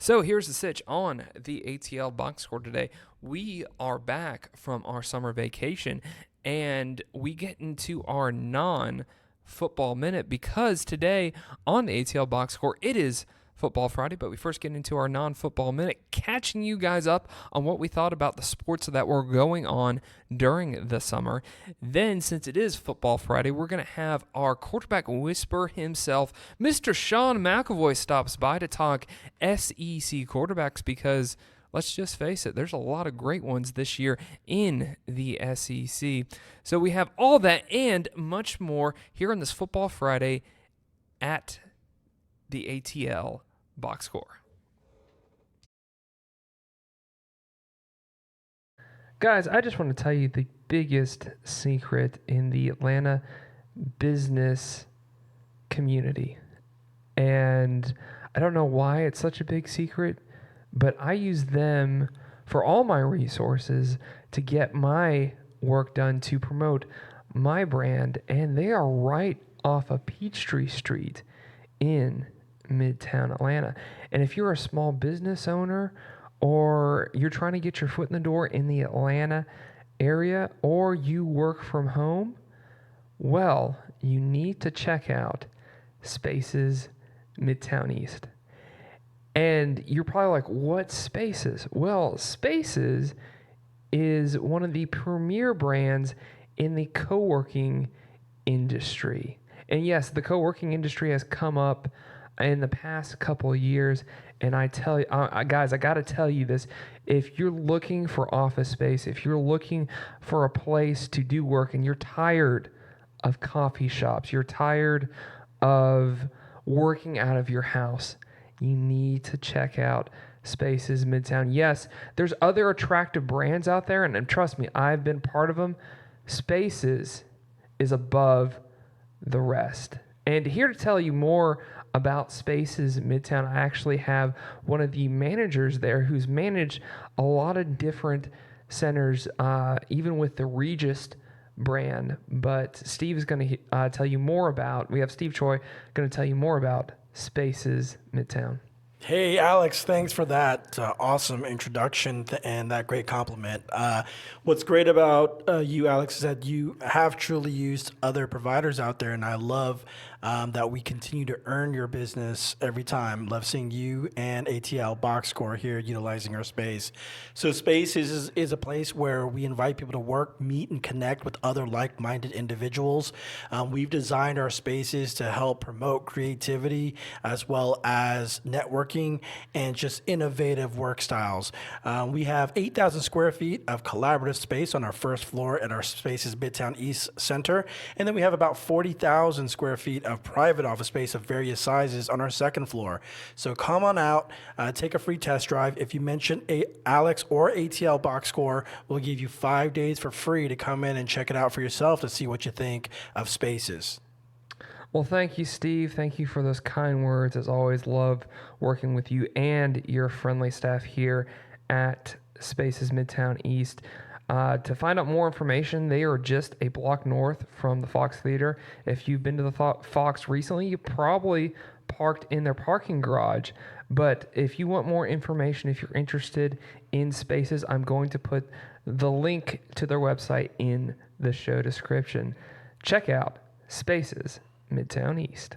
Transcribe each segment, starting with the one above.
So here's the sitch on the ATL box score today. We are back from our summer vacation and we get into our non-football minute because today on the ATL box score, it is Football Friday, but we first get into our non-football minute, catching you guys up on what we thought about the sports that were going on during the summer. Then, since it is Football Friday, we're going to have our quarterback whisperer himself, Mr. Sean McAvoy, stops by to talk SEC quarterbacks because, let's just face it, there's a lot of great ones this year in the SEC. So we have all that and much more here on this Football Friday at the ATL box score. Guys, I just want to tell you the biggest secret in the Atlanta business community. And I don't know why it's such a big secret, but I use them for all my resources to get my work done to promote my brand. And they are right off of Peachtree Street in Midtown Atlanta. And if you're a small business owner or you're trying to get your foot in the door in the Atlanta area or you work from home, well, you need to check out Spaces Midtown East. And you're probably like, what Spaces? Well, Spaces is one of the premier brands in the co-working industry. And yes, the co-working industry has come up in the past couple of years. And I tell you, guys, I got to tell you this. If you're looking for office space, if you're looking for a place to do work and you're tired of coffee shops, you're tired of working out of your house, you need to check out Spaces Midtown. Yes, there's other attractive brands out there. And trust me, I've been part of them. Spaces is above the rest. And here to tell you more about Spaces Midtown, I actually have one of the managers there who's managed a lot of different centers, even with the Regis brand. But Steve is going to tell you more about, we have Steve Choi going to tell you more about Spaces Midtown. Hey, Alex, thanks for that awesome introduction and that great compliment. What's great about you, Alex, is that you have truly used other providers out there, and I love that we continue to earn your business every time. Love seeing you and ATL Box Score here utilizing our space. So Space is a place where we invite people to work, meet, and connect with other like-minded individuals. We've designed our spaces to help promote creativity as well as networking and just innovative work styles. We have 8,000 square feet of collaborative space on our first floor at our Spaces Midtown East Center. And then we have about 40,000 square feet of private office space of various sizes on our second floor. So come on out, take a free test drive. If you mention Alex or ATL Box Score, we'll give you 5 days for free to come in and check it out for yourself to see what you think of Spaces. Well, thank you, Steve. Thank you for those kind words. As always, love working with you and your friendly staff here at Spaces Midtown East. To find out more information, they are just a block north from the Fox Theater. If you've been to the Fox recently, you probably parked in their parking garage. But if you want more information, if you're interested in Spaces, I'm going to put the link to their website in the show description. Check out Spaces Midtown East.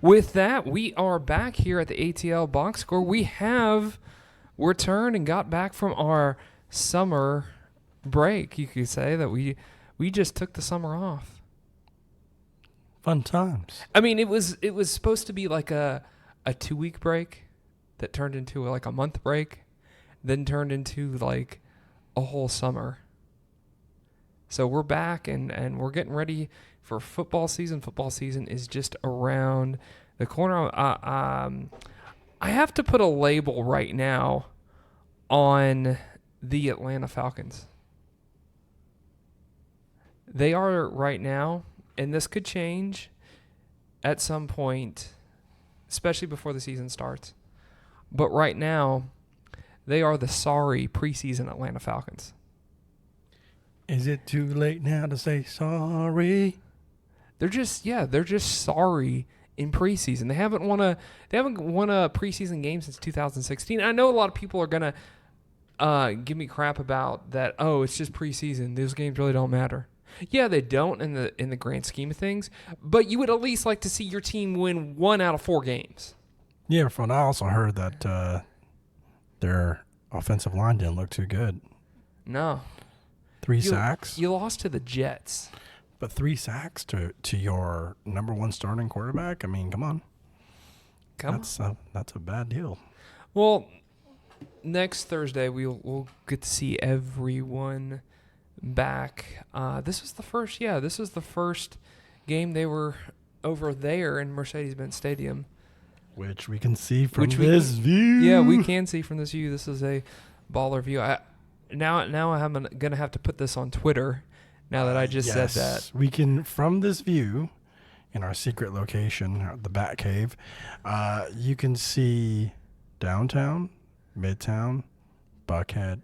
with that, we are back here at the ATL Box Score. We have returned and got back from our summer break. You could say that we just took the summer off. Fun times. I mean, it was supposed to be like a 2-week break that turned into like a month break, then turned into like a whole summer. So we're back and we're getting ready for football season. Football season is just around the corner. I have to put a label right now on the Atlanta Falcons. They are right now, and this could change at some point, especially before the season starts. But right now, they are the sorry preseason Atlanta Falcons. Is it too late now to say sorry? They're just sorry in preseason. They haven't won a preseason game since 2016. I know a lot of people are gonna give me crap about that. Oh, it's just preseason. Those games really don't matter. Yeah, they don't in the grand scheme of things. But you would at least like to see your team win 1 out of 4 games. Yeah, I also heard that their offensive line didn't look too good. No. 3 sacks. You lost to the Jets. But 3 sacks to your number 1 starting quarterback? I mean, come on. That's a bad deal. Well, next Thursday we'll get to see everyone back. This was the first game they were over there in Mercedes-Benz Stadium. Which we can see from this view. Yeah, we can see from this view. This is a baller view. Now I'm going to have to put this on Twitter now that I just said that. We can, from this view, in our secret location, the Bat Cave, you can see downtown, Midtown, Buckhead,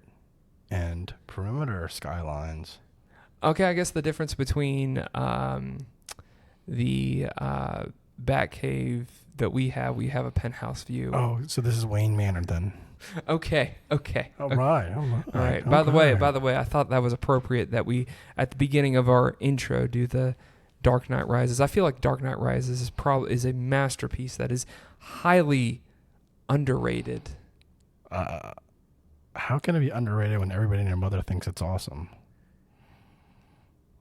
and perimeter skylines. Okay, I guess the difference between the Bat Cave that we have a penthouse view. Oh, so this is Wayne Manor then. Okay. All right. All right. By the way, I thought that was appropriate that we, at the beginning of our intro, do the Dark Knight Rises. I feel like Dark Knight Rises is a masterpiece that is highly underrated. How can it be underrated when everybody and their mother thinks it's awesome?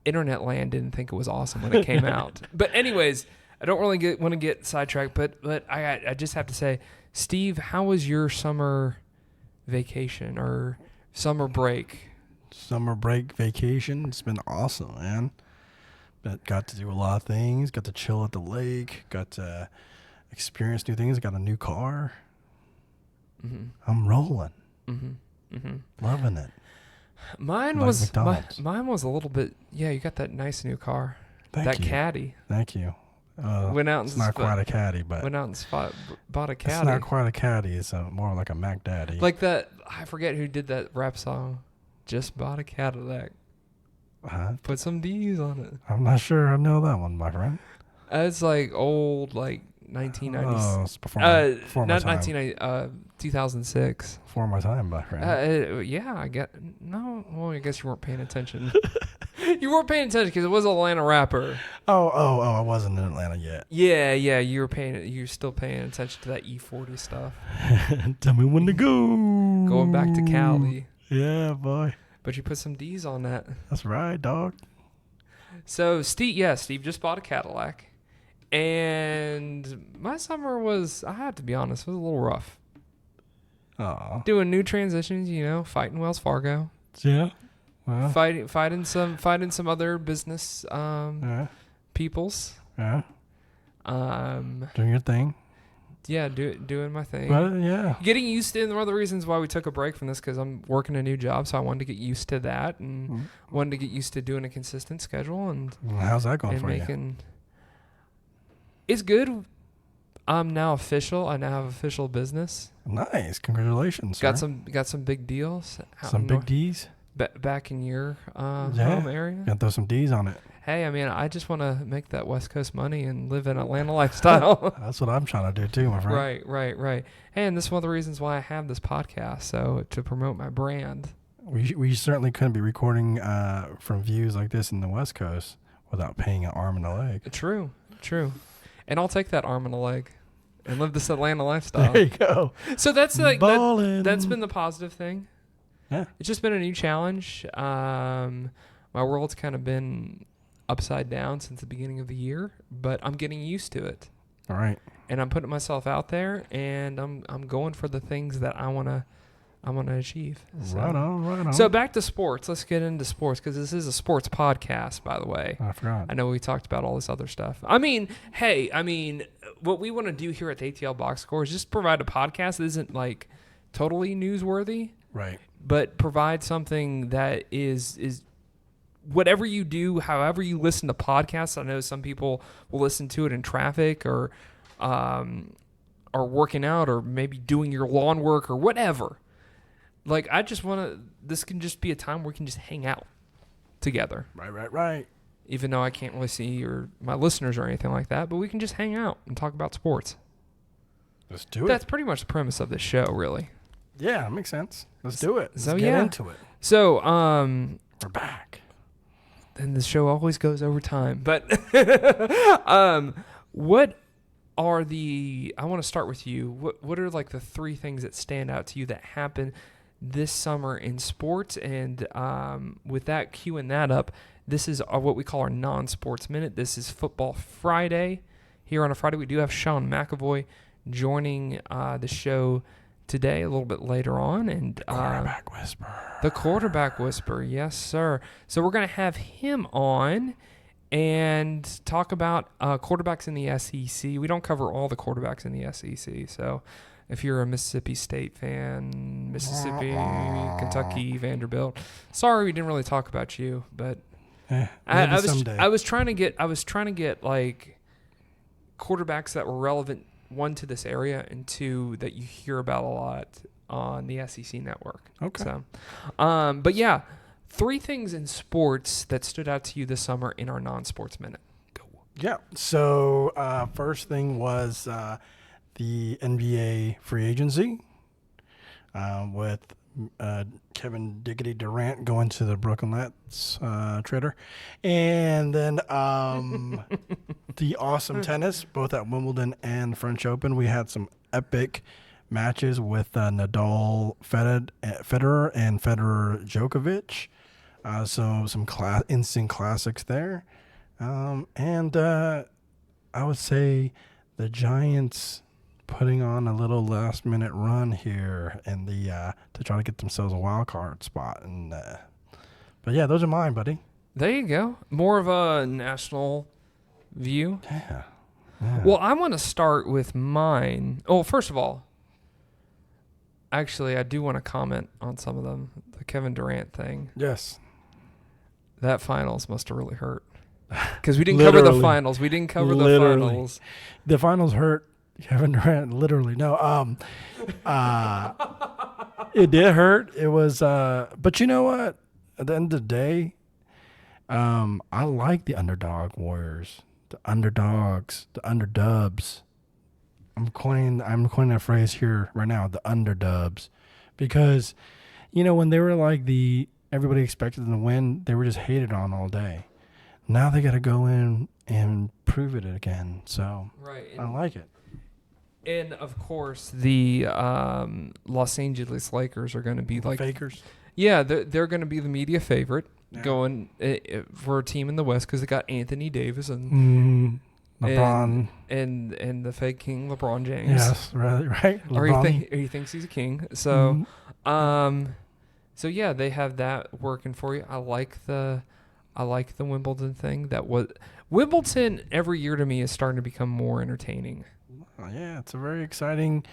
Internet land didn't think it was awesome when it came out. But anyways, I don't really want to get sidetracked, but I just have to say, Steve, how was your summer vacation or summer break? Summer break vacation. It's been awesome, man. But got to do a lot of things. Got to chill at the lake. Got to experience new things. Got a new car. Mm-hmm. I'm rolling. Mm-hmm. Mm-hmm. Loving it. Mine was a little bit. Yeah, you got that nice new car. That Caddy. Thank you. Went out and it's not quite a Caddy, but went out and bought a Caddy. It's not quite a Caddy. It's more like a Mac Daddy. Like that. I forget who did that rap song. Just bought a Cadillac. Put some D's on it. I'm not sure I know that one, my friend. It's like old, like 1990s. Oh, it's before my time. 2006. Before my time, my friend. Yeah, I get. No, well, I guess you weren't paying attention. You weren't paying attention because it was an Atlanta rapper. Oh, I wasn't in Atlanta yet. Yeah, you're still paying attention to that E40 stuff. Tell me when to go. Going back to Cali. Yeah, boy. But you put some D's on that. That's right, dog. So Steve just bought a Cadillac, and my summer was, I have to be honest, was a little rough. Doing new transitions, fighting Wells Fargo. Yeah. Well, fighting some other business peoples. Yeah. Doing your thing. Yeah, doing my thing. Well, yeah. Getting used to, and one of the reasons why we took a break from this, because I'm working a new job, so I wanted to get used to that, and wanted to get used to doing a consistent schedule. And how's that going for you? It's good. I'm now official. I now have official business. Nice, congratulations. Got sir. some big deals. Some big D's. Back in your home area. Got to throw some D's on it. Hey, I mean, I just want to make that West Coast money and live an Atlanta lifestyle. That's what I'm trying to do too, my friend. Right. Hey, and this is one of the reasons why I have this podcast, so to promote my brand. We certainly couldn't be recording from views like this in the West Coast without paying an arm and a leg. True. And I'll take that arm and a leg and live this Atlanta lifestyle. There you go. So that's like Ballin'. that's been the positive thing. Yeah. It's just been a new challenge. My world's kind of been upside down since the beginning of the year, but I'm getting used to it. All right. And I'm putting myself out there, and I'm going for the things that I wanna achieve. So. Right on. So back to sports. Let's get into sports because this is a sports podcast, by the way. I forgot. I know we talked about all this other stuff. I mean, what we want to do here at the Atl BoxScore is just provide a podcast that isn't like totally newsworthy, Right. but provide something that is whatever you do, however you listen to podcasts. I know some people will listen to it in traffic or working out or maybe doing your lawn work or whatever. Like, I just want to, this can just be a time where we can just hang out together. Right. Even though I can't really see my listeners or anything like that, but we can just hang out and talk about sports. Let's do it. That's pretty much the premise of this show, really. Yeah, it makes sense. Let's do it. So, Let's yeah. get into it. So, We're back. and the show always goes over time. But what are I want to start with you. What are like the three things that stand out to you that happened this summer in sports? And with that, queuing that up, this is what we call our non-sports minute. This is Football Friday. Here on a Friday, we do have Sean McAvoy joining the show today a little bit later on. And Quarterback whisperer. The quarterback whisperer, yes, sir. So we're going to have him on and talk about quarterbacks in the SEC. We don't cover all the quarterbacks in the SEC. So if you're a Mississippi State fan, Mississippi, Kentucky, Vanderbilt, sorry we didn't really talk about you, but I was trying to get like quarterbacks that were relevant, one, to this area, and two, that you hear about a lot on the SEC network. Okay. So, but yeah, three things in sports that stood out to you this summer in our non-sports minute. Go. Yeah. So first thing was the NBA free agency with Kevin Diggity Durant going to the Brooklyn Nets trader. And then the awesome tennis, both at Wimbledon and French Open. We had some epic matches with Nadal, Federer, and Federer Djokovic. So some instant classics there. And I would say the Giants putting on a little last-minute run here in to try to get themselves a wild card spot. And but yeah, those are mine, buddy. There you go. More of a national view. Yeah. Well, I want to start with mine. Oh, first of all, actually, I do want to comment on some of them. The Kevin Durant thing. Yes. That finals must have really hurt. Because we didn't cover the finals. We didn't cover the finals. The finals hurt Kevin Durant, literally. No. It did hurt. It was, but you know what? At the end of the day, I like the underdog warriors, the underdogs, the underdubs. I'm coining that phrase here right now, the underdubs, because, when they were like everybody expected them to win, they were just hated on all day. Now they got to go in and prove it again. So right. I like it. And of course, the Los Angeles Lakers are going to be like fakers. Yeah, they're going to be the media favorite going for a team in the West because they got Anthony Davis and LeBron and the fake king LeBron James. Yes, right. Or he thinks he's a king. So, so yeah, they have that working for you. I like the Wimbledon thing. Wimbledon every year to me is starting to become more entertaining. Yeah, it's a very exciting.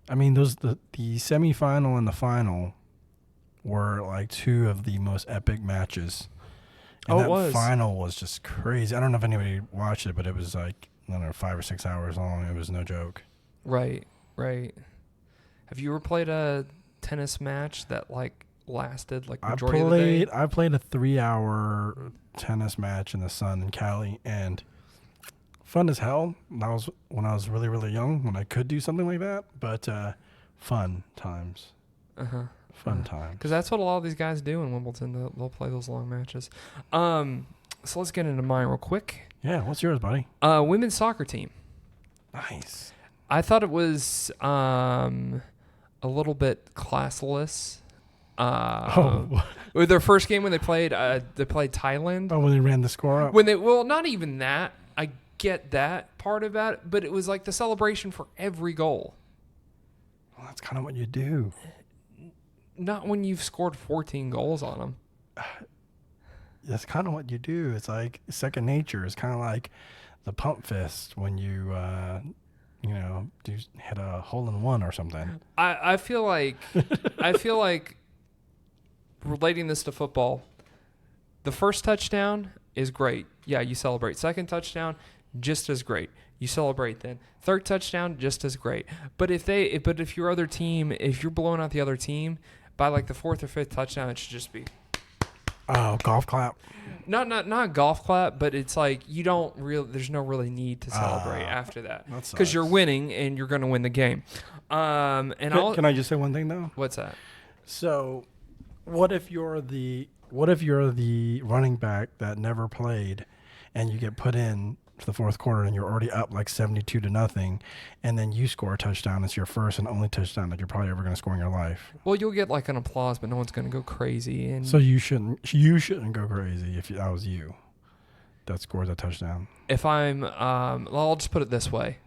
I mean, the semifinal and the final were like two of the most epic matches. And it was. Final was just crazy. I don't know if anybody watched it, but it was like, I don't know, 5 or 6 hours long. It was no joke. Right. Have you ever played a tennis match that like lasted like majority of the day? I played a 3-hour tennis match in the sun in Cali, and fun as hell. That was when I was really, really young, when I could do something like that. But fun times. Fun times. Because that's what a lot of these guys do in Wimbledon. They'll play those long matches. So let's get into mine real quick. Yeah, what's yours, buddy? Women's soccer team. Nice. I thought it was a little bit classless. With their first game when they played Thailand. Oh, when they ran the score up. Not even that. I get that part about it, but it was like the celebration for every goal. Well, that's kind of what you do. Not when you've scored 14 goals on them. That's kind of what you do. It's like second nature. It's kind of like the pump fist when you, hit a hole in one or something. I feel like relating this to football, the first touchdown is great. Yeah, you celebrate. Second touchdown, just as great. You celebrate then. Third touchdown, just as great. But if you're blowing out the other team, by like the fourth or fifth touchdown, it should just be. Oh, golf clap. Not golf clap, but it's like there's no really need to celebrate after that because you're winning and you're going to win the game. Can I just say one thing though? What's that? So, what if you're the running back that never played, and you get put in for the fourth quarter and you're already up like 72-0, and then you score a touchdown? It's your first and only touchdown that you're probably ever going to score in your life. Well, you'll get like an applause, but no one's going to go crazy. And so you shouldn't go crazy if that was you that scores a touchdown. If I'll just put it this way.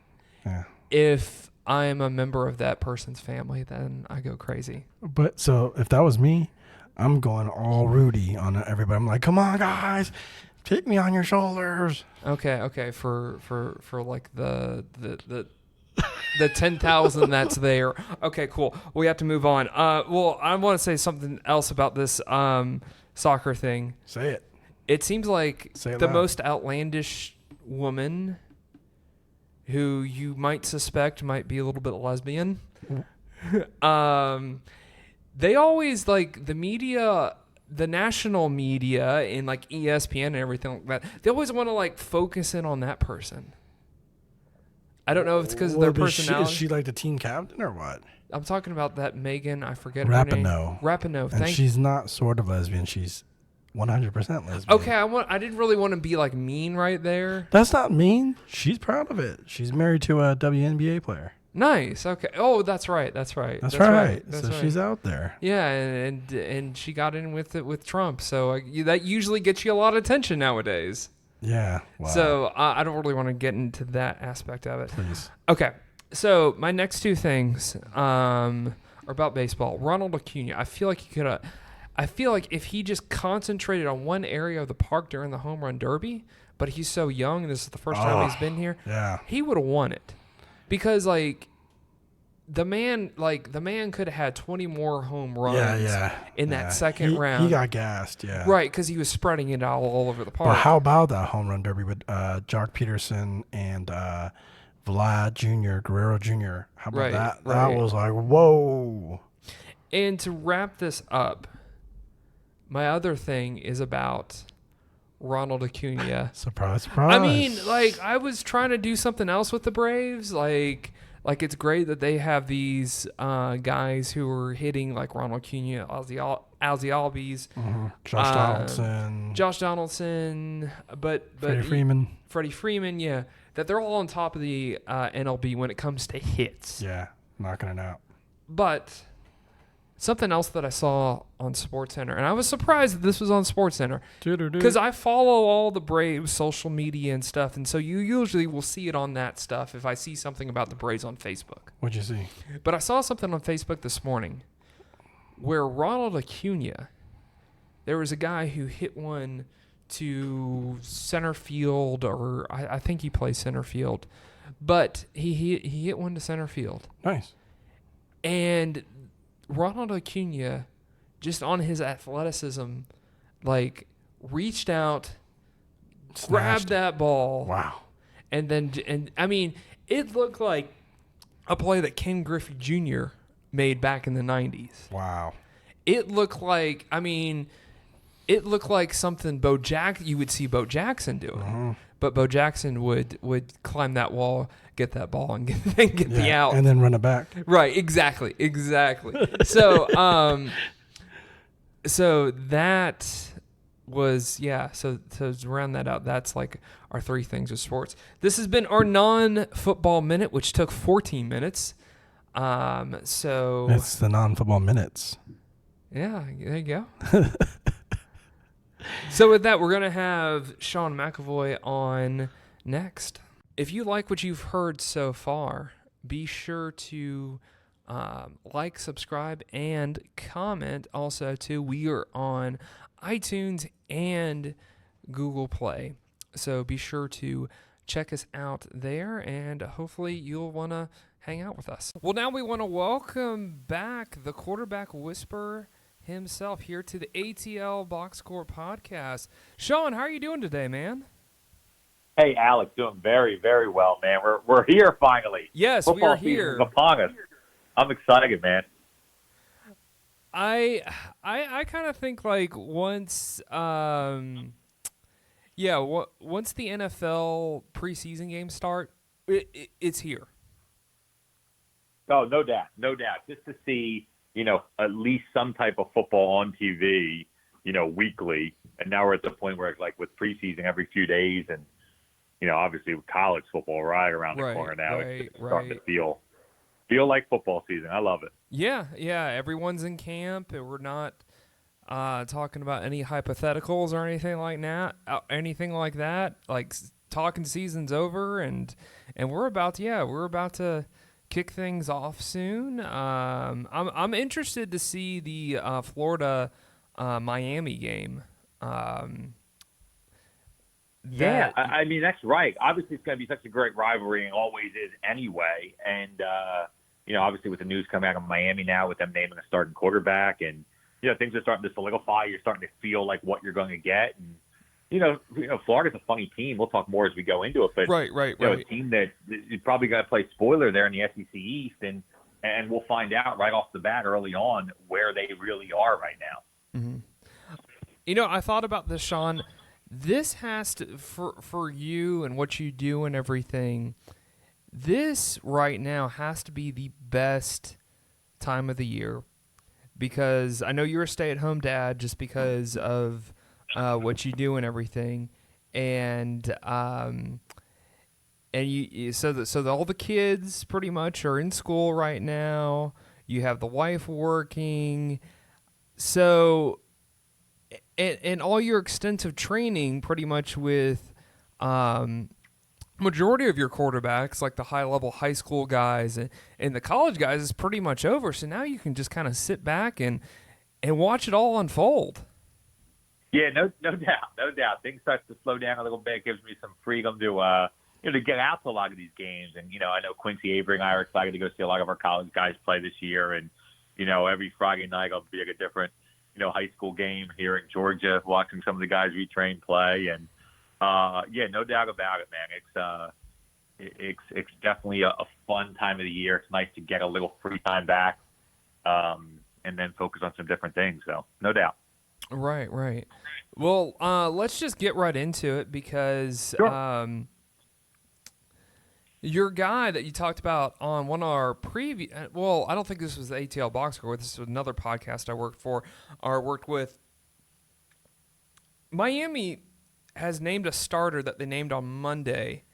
Yeah. If I'm a member of that person's family, then I go crazy. But so if that was me, I'm going all Rudy on everybody. I'm like, come on, guys. Take me on your shoulders. Okay. For like the 10,000 that's there. Okay, cool. We have to move on. Well, I want to say something else about this soccer thing. Say it. It seems like Say it the loud. most outlandish woman who you might suspect might be a little bit lesbian. They always like the media. The national media and like ESPN and everything like that, they always want to like focus in on that person. I don't know if it's because of their personality. Is she like the team captain or what? I'm talking about that Megan. I forget her name. Rapinoe. And she's not sort of lesbian. She's 100% lesbian. Okay, I didn't really want to be like mean right there. That's not mean. She's proud of it. She's married to a WNBA player. Nice. Okay. Oh, that's right. That's right. She's out there. Yeah, and she got in with it with Trump. So that usually gets you a lot of attention nowadays. Yeah. Wow. So I don't really want to get into that aspect of it. Please. Okay. So my next two things are about baseball. Ronald Acuna. I feel like if he just concentrated on one area of the park during the home run derby, but he's so young and this is the first time he's been here, he would have won it. Because the man could have had 20 more home runs in that second round. He got gassed, yeah. Right, because he was spreading it out all over the park. But how about that home run derby with Jock Peterson and Vlad Jr., Guerrero Jr.? How about that? That was like, whoa. And to wrap this up, my other thing is about Ronald Acuna. Surprise. I mean, like, I was trying to do something else with the Braves. Like it's great that they have these guys who are hitting like Ronald Acuna, Ozzy Albies, Josh Donaldson, but Freddie Freeman, yeah, that they're all on top of the NLB when it comes to hits. Yeah, knocking it out. But something else that I saw on SportsCenter, and I was surprised that this was on SportsCenter, because I follow all the Braves social media and stuff, and so you usually will see it on that stuff if I see something about the Braves on Facebook. What'd you see? But I saw something on Facebook this morning where Ronald Acuna, there was a guy who hit one to center field, or I think he plays center field, but he hit one to center field. Nice. And Ronald Acuna, just on his athleticism, like reached out, grabbed that ball. Wow. And I mean, it looked like a play that Ken Griffey Jr. made back in the 90s. Wow. It looked like something you would see Bo Jackson doing. Mm-hmm. But Bo Jackson would climb that wall, get that ball, and get the out. And then run it back. Right, exactly. So, so that So to round that out, that's like our three things with sports. This has been our non-football minute, which took 14 minutes. So It's the non-football minutes. yeah, there you go. So with that, we're gonna have Sean McAvoy on next. If you like what you've heard so far, be sure to like, subscribe, and comment. Also, too, we are on iTunes and Google Play, so be sure to check us out there, and hopefully you'll want to hang out with us. Well, now we want to welcome back the quarterback whisperer himself here to the ATL BoxScore podcast. Sean, how are you doing today, man? Hey, Alex, doing very, very well, man. We're here finally. Yes, Football we are here. season's upon us. I'm excited, man. I kind of think like once once the NFL preseason games start, it's here. Oh, no doubt, no doubt. Just to see, at least some type of football on TV, weekly. And now we're at the point where it's like with preseason every few days, and obviously with college football right around the corner now, it's starting to feel like football season. I love it. Yeah. Everyone's in camp, and we're not talking about any hypotheticals or anything like that. Like talking season's over, and we're about to kick things off soon. I'm interested to see the Florida Miami game. I mean, that's right. Obviously, it's going to be such a great rivalry, and always is anyway. And obviously with the news coming out of Miami now, with them naming a starting quarterback, and things are starting to solidify. You're starting to feel like what you're going to get, and Florida's a funny team. We'll talk more as we go into it, but right. A team that is probably going to play spoiler there in the SEC East, and we'll find out right off the bat early on where they really are right now. Mm-hmm. I thought about this, Sean. This has to for you and what you do and everything. This right now has to be the best time of the year, because I know you're a stay-at-home dad just because of what you do and everything, and all the kids pretty much are in school right now. You have the wife working, so and all your extensive training pretty much with majority of your quarterbacks, like the high-level high school guys and the college guys, is pretty much over. So now you can just kind of sit back and watch it all unfold. Yeah, no doubt. Things start to slow down a little bit. It gives me some freedom to get out to a lot of these games. And I know Quincy Avery and I are excited to go see a lot of our college guys play this year. And every Friday night I'll be at a different high school game here in Georgia, watching some of the guys we train play. And no doubt about it, man. It's definitely a fun time of the year. It's nice to get a little free time back, and then focus on some different things. So no doubt. Right. Well, let's just get right into it, because Sure. Your guy that you talked about on one of our previous, well, I don't think this was the ATL BoxScore. This was another podcast I worked with. Miami has named a starter that they named on Monday,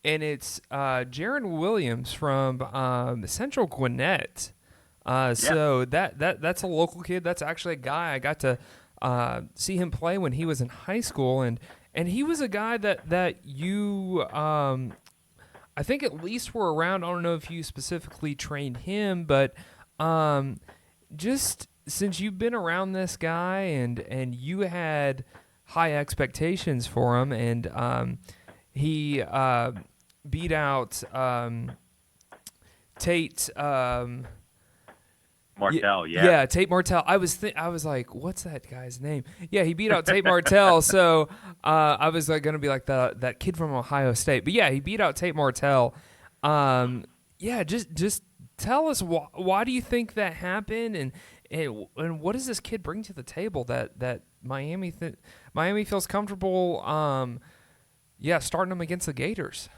and it's Jaron Williams from Central Gwinnett. So that's a local kid. That's actually a guy I got to see him play when he was in high school, and he was a guy that you I think at least were around. I don't know if you specifically trained him, but just since you've been around this guy and you had high expectations for him, and he beat out Tate Martell, yeah, Tate Martell. I was like, what's that guy's name? Yeah, he beat out Tate Martell. So I was going to be like that kid from Ohio State. But yeah, he beat out Tate Martell. Just tell us why do you think that happened, and what does this kid bring to the table that Miami feels comfortable starting him against the Gators.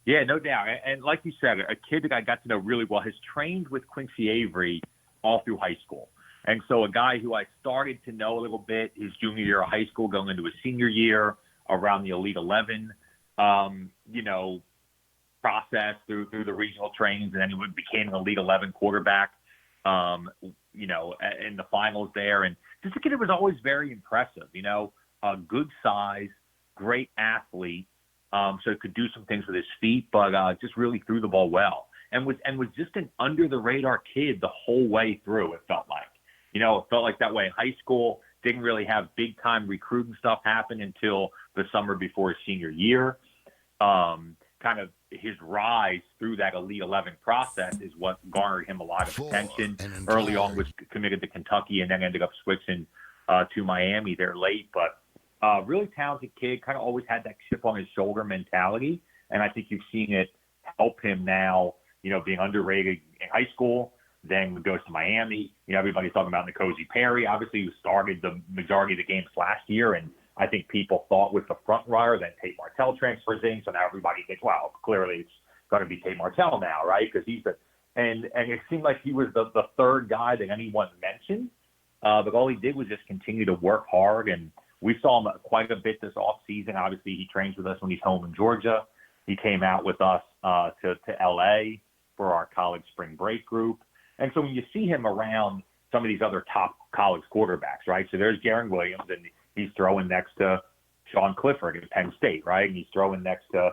Yeah, no doubt. And like you said, a kid that I got to know really well has trained with Quincy Avery all through high school. And so a guy who I started to know a little bit his junior year of high school, going into his senior year, around the Elite 11, process through the regional trains, and then he became an Elite 11 quarterback, in the finals there. And just a kid that was always very impressive, good size, great athlete, so he could do some things with his feet, but just really threw the ball well. And was just an under-the-radar kid the whole way through, it felt like. It felt like that way in high school. Didn't really have big-time recruiting stuff happen until the summer before his senior year. Kind of his rise through that Elite 11 process is what garnered him a lot of attention. Early on was committed to Kentucky and then ended up switching to Miami there late. But really talented kid, kind of always had that chip on his shoulder mentality. And I think you've seen it help him now, being underrated in high school, then goes to Miami. Everybody's talking about N'Kosi Perry, obviously, who started the majority of the games last year. And I think people thought with the front runner, then Tate Martell transfers in. So now everybody thinks, wow, clearly it's going to be Tate Martell now, right? Because and it seemed like he was the third guy that anyone mentioned. But all he did was just continue to work hard. And we saw him quite a bit this offseason. Obviously, he trains with us when he's home in Georgia. He came out with us to L.A. for our college spring break group. And so when you see him around some of these other top college quarterbacks, right? So there's Garen Williams, and he's throwing next to Sean Clifford at Penn State, right? And he's throwing next to,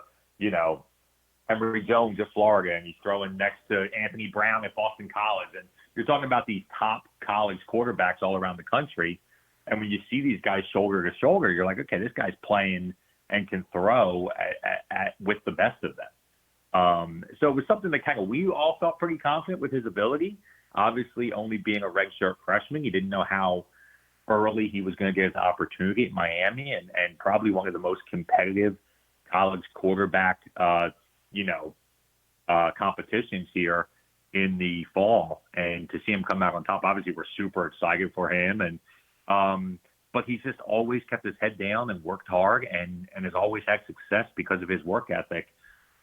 Emory Jones at Florida, and he's throwing next to Anthony Brown at Boston College. And you're talking about these top college quarterbacks all around the country. And when you see these guys shoulder to shoulder, you're like, okay, this guy's playing and can throw with the best of them. So it was something that we all felt pretty confident with his ability. Obviously, only being a redshirt freshman, you didn't know how early he was going to get his opportunity at Miami, and probably one of the most competitive college quarterback, competitions here in the fall. And to see him come out on top, obviously we're super excited for him. And but he's just always kept his head down and worked hard, and has always had success because of his work ethic.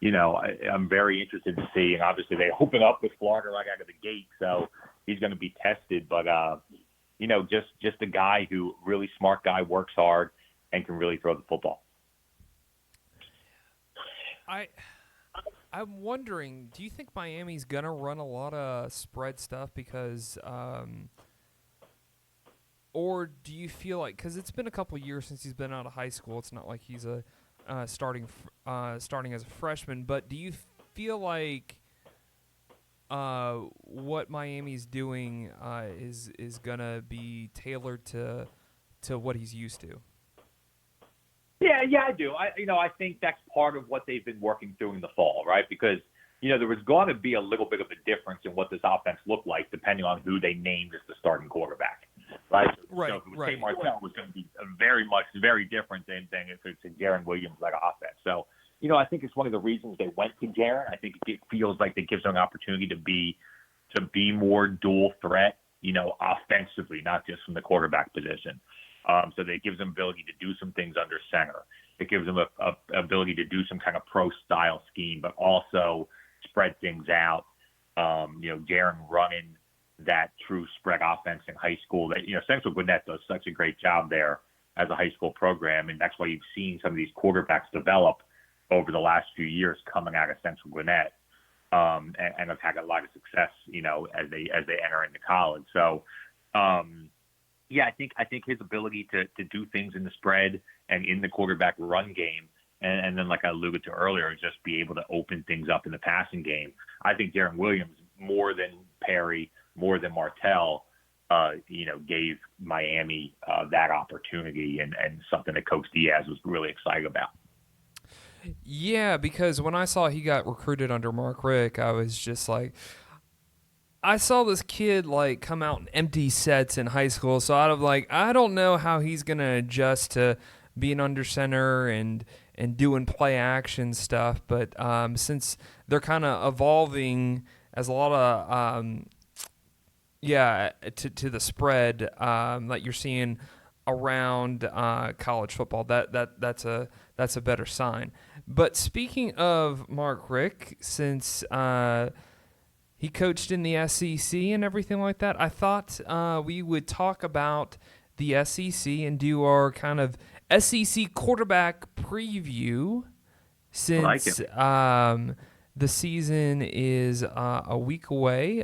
I'm very interested to see, and obviously they open up with Florida right out of the gate, so he's going to be tested. But just a guy who really smart guy, works hard, and can really throw the football. I'm wondering, do you think Miami's gonna run a lot of spread stuff because, or do you feel like, because it's been a couple years since he's been out of high school, it's not like he's starting as a freshman, but do you feel like what Miami's doing is gonna be tailored to what he's used to? Yeah, I do. I think that's part of what they've been working through in the fall, right? Because there was going to be a little bit of a difference in what this offense looked like depending on who they named as the starting quarterback, right? Right. So if it was Tate Martell, was going to be very different than if it's a Garen Williams like offense. So I think it's one of the reasons they went to Garen. I think it feels like it gives them an opportunity to be more dual threat, offensively, not just from the quarterback position. So that gives them ability to do some things under center. It gives them a ability to do some kind of pro-style scheme, but also spread things out. Jaren running that true spread offense in high school that, Central Gwinnett does such a great job there as a high school program, and that's why you've seen some of these quarterbacks develop over the last few years coming out of Central Gwinnett, and have had a lot of success, as they enter into college. So, yeah, I think his ability to do things in the spread and in the quarterback run game, and then like I alluded to earlier, just be able to open things up in the passing game. I think Garen Williams, more than Perry, more than Martell, gave Miami that opportunity, and something that Coach Diaz was really excited about. Yeah, because when I saw he got recruited under Mark Richt, I was just like, I saw this kid come out in empty sets in high school, so I don't know how he's gonna adjust to being under center and doing play action stuff. But since they're kind of evolving as a lot of to the spread that you're seeing around college football, that's a better sign. But speaking of Mark Richt, since he coached in the SEC and everything like that. I thought we would talk about the SEC and do our kind of SEC quarterback preview since the season is a week away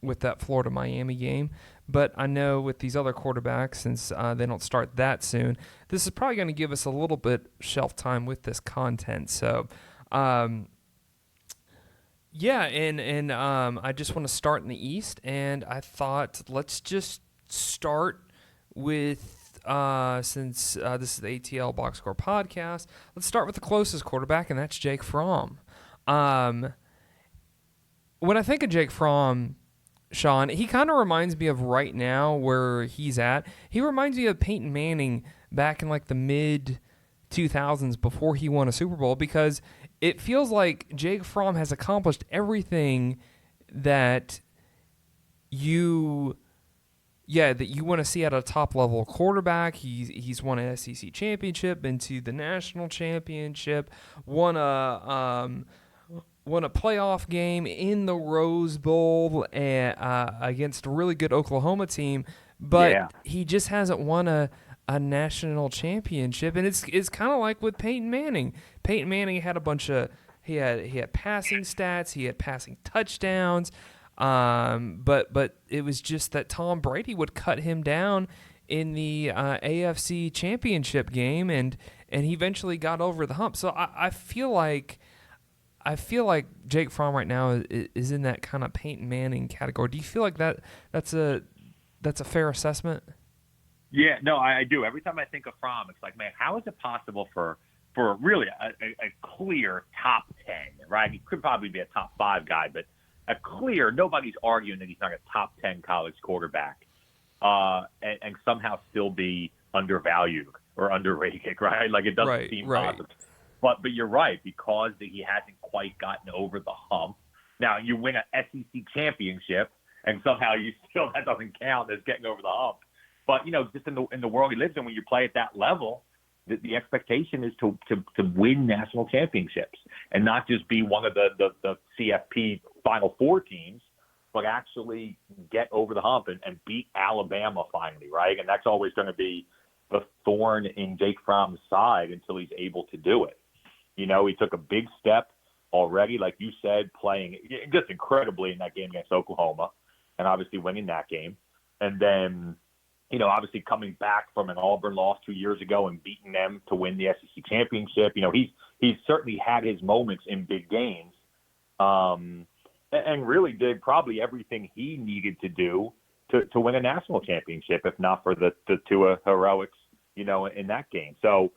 with that Florida-Miami game. But I know with these other quarterbacks, since they don't start that soon, this is probably going to give us a little bit shelf time with this content. So, yeah, and I just want to start in the East, and I thought let's just start with, since this is the ATL BoxScore podcast, let's start with the closest quarterback, and that's Jake Fromm. When I think of Jake Fromm, Sean, he kind of reminds me of right now where he's at. He reminds me of Peyton Manning back in like the mid-2000s before he won a Super Bowl, because it feels like Jake Fromm has accomplished everything that you want to see at a top-level quarterback. He's won an SEC championship, been to the national championship, won a playoff game in the Rose Bowl against a really good Oklahoma team, but he just hasn't won a national championship. And it's kind of like with Peyton Manning. Peyton Manning had he had passing stats, he had passing touchdowns, but it was just that Tom Brady would cut him down in the AFC championship game, and he eventually got over the hump. So I feel like Jake Fromm right now is in that kind of Peyton Manning category. Do you feel like that's a fair assessment? Yeah, no, I do. Every time I think of Fromm, it's like, man, how is it possible for really a clear top 10, right? He could probably be a top 5 guy, but a clear, nobody's arguing that he's not a top 10 college quarterback, and somehow still be undervalued or underrated, right? Like, it doesn't seem possible. But you're right, because he hasn't quite gotten over the hump. Now, you win an SEC championship, and somehow that doesn't count as getting over the hump. But, just in the world he lives in, when you play at that level, the expectation is to win national championships and not just be one of the CFP Final Four teams, but actually get over the hump and beat Alabama finally, right? And that's always going to be the thorn in Jake Fromm's side until he's able to do it. He took a big step already, like you said, playing just incredibly in that game against Oklahoma and obviously winning that game. And then, obviously coming back from an Auburn loss 2 years ago and beating them to win the SEC championship. He's certainly had his moments in big games, and really did probably everything he needed to do to win a national championship, if not for the Tua heroics, in that game. So,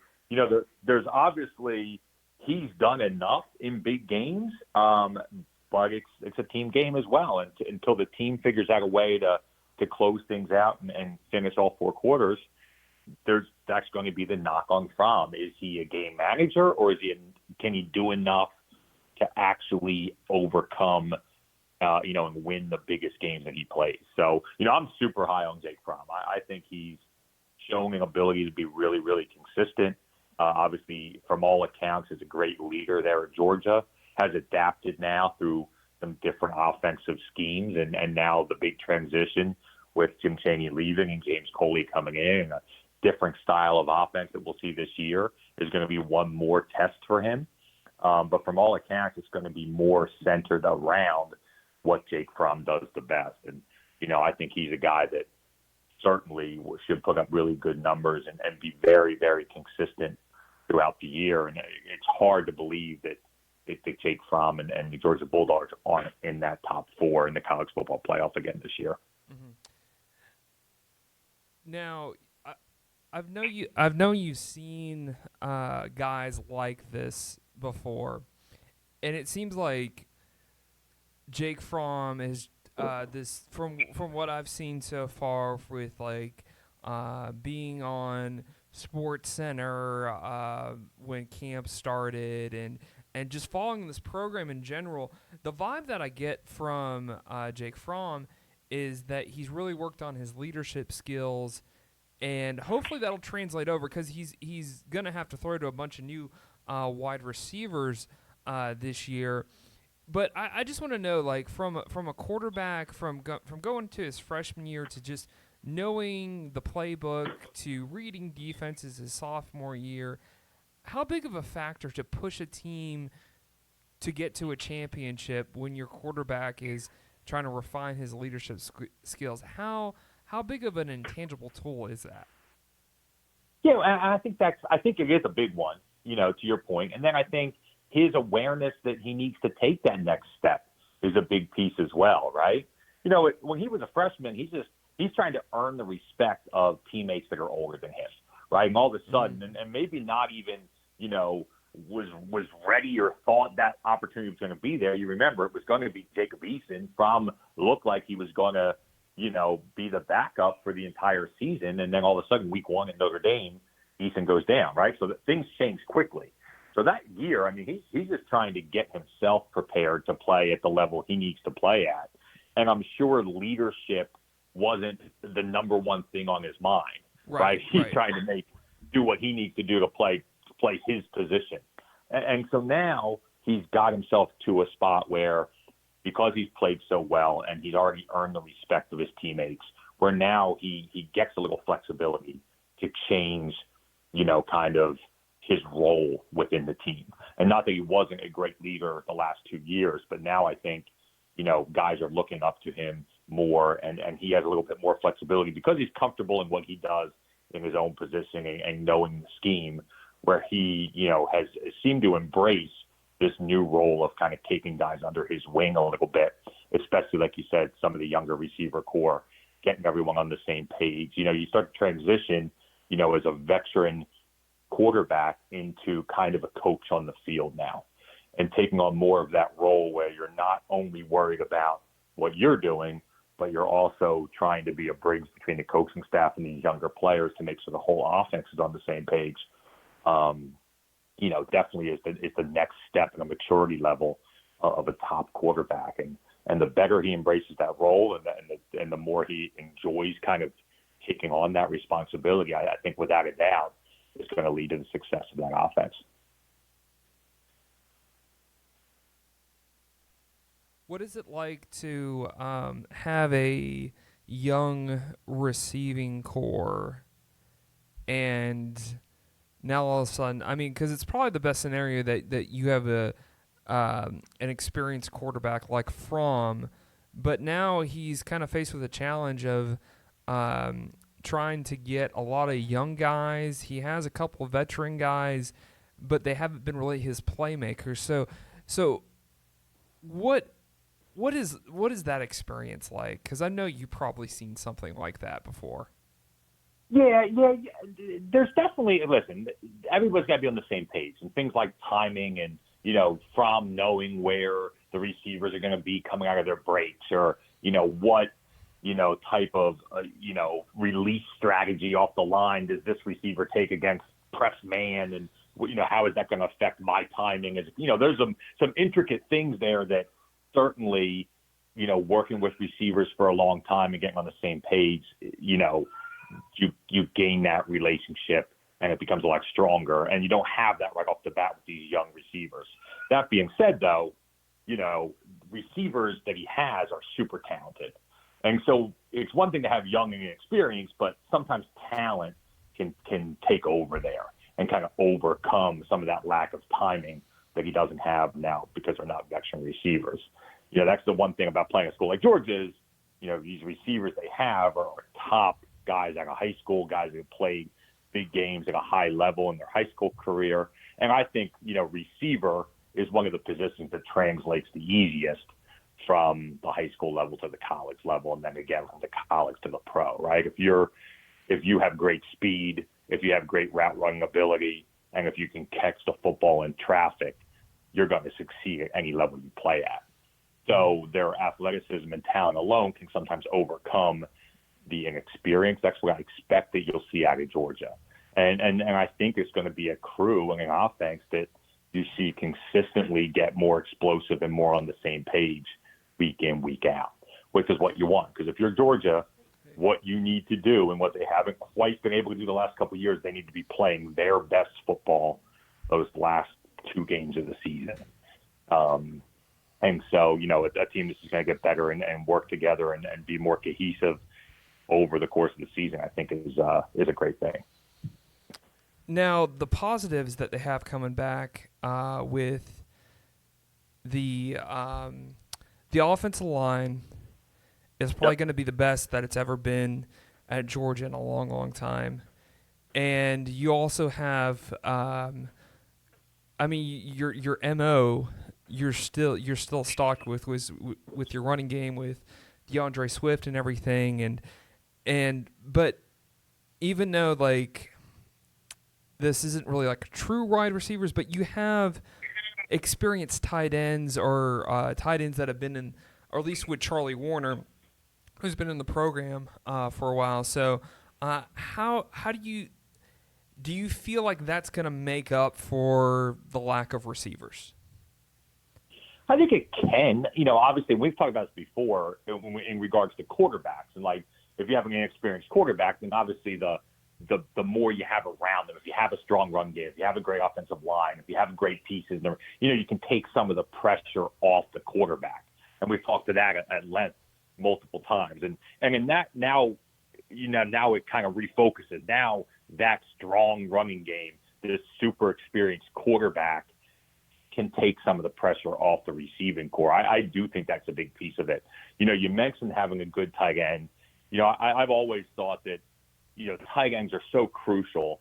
there's obviously he's done enough in big games, but it's a team game as well. And until the team figures out a way to close things out and finish all 4 quarters, that's going to be the knock on Fromm. Is he a game manager, or can he do enough to actually overcome, and win the biggest games that he plays? So, I'm super high on Jake Fromm. I think he's showing an ability to be really, really consistent. Obviously, from all accounts, is a great leader there at Georgia, has adapted now through some different offensive schemes, and now the big transition with Jim Chaney leaving and James Coley coming in, and a different style of offense that we'll see this year is going to be one more test for him. But from all accounts, it's going to be more centered around what Jake Fromm does the best. And, I think he's a guy that certainly should put up really good numbers and be very, very consistent throughout the year. And it's hard to believe that Jake Fromm and the Georgia Bulldogs aren't in that top 4 in the college football playoff again this year. Mm-hmm. Now, I've known you've seen guys like this before, and it seems like Jake Fromm is this from what I've seen so far with being on Sports Center when camp started and just following this program in general. The vibe that I get from Jake Fromm is that he's really worked on his leadership skills, and hopefully that'll translate over, because he's going to have to throw to a bunch of new wide receivers this year. But I just want to know, like, from a quarterback, from going to his freshman year to just knowing the playbook to reading defenses his sophomore year, how big of a factor to push a team to get to a championship when your quarterback is trying to refine his leadership skills? How big of an intangible tool is that? Yeah, I think it is a big one, to your point. And then I think his awareness that he needs to take that next step is a big piece as well, right? When he was a freshman, he's trying to earn the respect of teammates that are older than him, right? And all of a sudden, and maybe not even, was ready or thought that opportunity was going to be there. You remember it was going to be Jacob Eason. Fromm looked like he was going to, be the backup for the entire season. And then all of a sudden, week 1 at Notre Dame, Eason goes down, right? So that things change quickly. So that year, I mean, he's just trying to get himself prepared to play at the level he needs to play at. And I'm sure leadership wasn't the number one thing on his mind, right? He's trying to do what he needs to do to play his position. And so now he's got himself to a spot where, because he's played so well and he's already earned the respect of his teammates, where now he gets a little flexibility to change, kind of his role within the team. And not that he wasn't a great leader the last 2 years, but now I think, guys are looking up to him more, and he has a little bit more flexibility because he's comfortable in what he does in his own position and knowing the scheme, where he, has seemed to embrace this new role of kind of taking guys under his wing a little bit, especially, like you said, some of the younger receiver core, getting everyone on the same page. You start to transition, as a veteran quarterback into kind of a coach on the field now, and taking on more of that role where you're not only worried about what you're doing, but you're also trying to be a bridge between the coaching staff and these younger players to make sure the whole offense is on the same page. Definitely is the next step in a maturity level of a top quarterback. And the better he embraces that role and the more he enjoys kind of taking on that responsibility, I think without a doubt is going to lead to the success of that offense. What is it like to have a young receiving core, and now all of a sudden, I mean, because it's probably the best scenario that you have an experienced quarterback like Fromm, but now he's kind of faced with a challenge of trying to get a lot of young guys. He has a couple of veteran guys, but they haven't been really his playmakers. So what is that experience like? Because I know you've probably seen something like that before. Yeah. There's definitely, listen, everybody's got to be on the same page, and things like timing and, from knowing where the receivers are going to be coming out of their breaks, or, what, type of, release strategy off the line does this receiver take against press man, and, how is that going to affect my timing? There's some intricate things there that certainly, working with receivers for a long time and getting on the same page, you gain that relationship and it becomes a lot stronger, and you don't have that right off the bat with these young receivers. That being said, though, receivers that he has are super talented. And so it's one thing to have young and inexperienced, but sometimes talent can take over there and kind of overcome some of that lack of timing that he doesn't have now because they're not veteran receivers. That's the one thing about playing a school like Georgia is, these receivers they have are top guys out of high school, guys who played big games at a high level in their high school career. And I think, receiver is one of the positions that translates the easiest from the high school level to the college level, and then again from the college to the pro, right? If you have great speed, if you have great route running ability, and if you can catch the football in traffic, you're going to succeed at any level you play at. So their athleticism and talent alone can sometimes overcome the inexperience. That's what I expect that you'll see out of Georgia. And I think it's going to be a crew and an offense that you see consistently get more explosive and more on the same page week in, week out, which is what you want. Because if you're Georgia, what you need to do and what they haven't quite been able to do the last couple of years, they need to be playing their best football those last 2 games of the season. And so, a team that's just going to get better and work together and be more cohesive over the course of the season, I think is a great thing. Now, the positives that they have coming back with the offensive line is probably going to be the best that it's ever been at Georgia in a long, long time. And you also have, your MO. You're still stocked with your running game with DeAndre Swift and everything, but even though like this isn't really like true wide receivers, but you have experienced tight ends or tight ends that have been in, or at least with Charlie Warner, who's been in the program for a while. So how do you feel like that's going to make up for the lack of receivers? I think it can. Obviously, we've talked about this before in regards to quarterbacks. And, like, if you have an inexperienced quarterback, then obviously the more you have around them, if you have a strong run game, if you have a great offensive line, if you have great pieces, you can take some of the pressure off the quarterback. And we've talked to that at length multiple times. And in that now it kind of refocuses. Now that strong running game, this super experienced quarterback can take some of the pressure off the receiving core. I do think that's a big piece of it. You mentioned having a good tight end. I've always thought that, tight ends are so crucial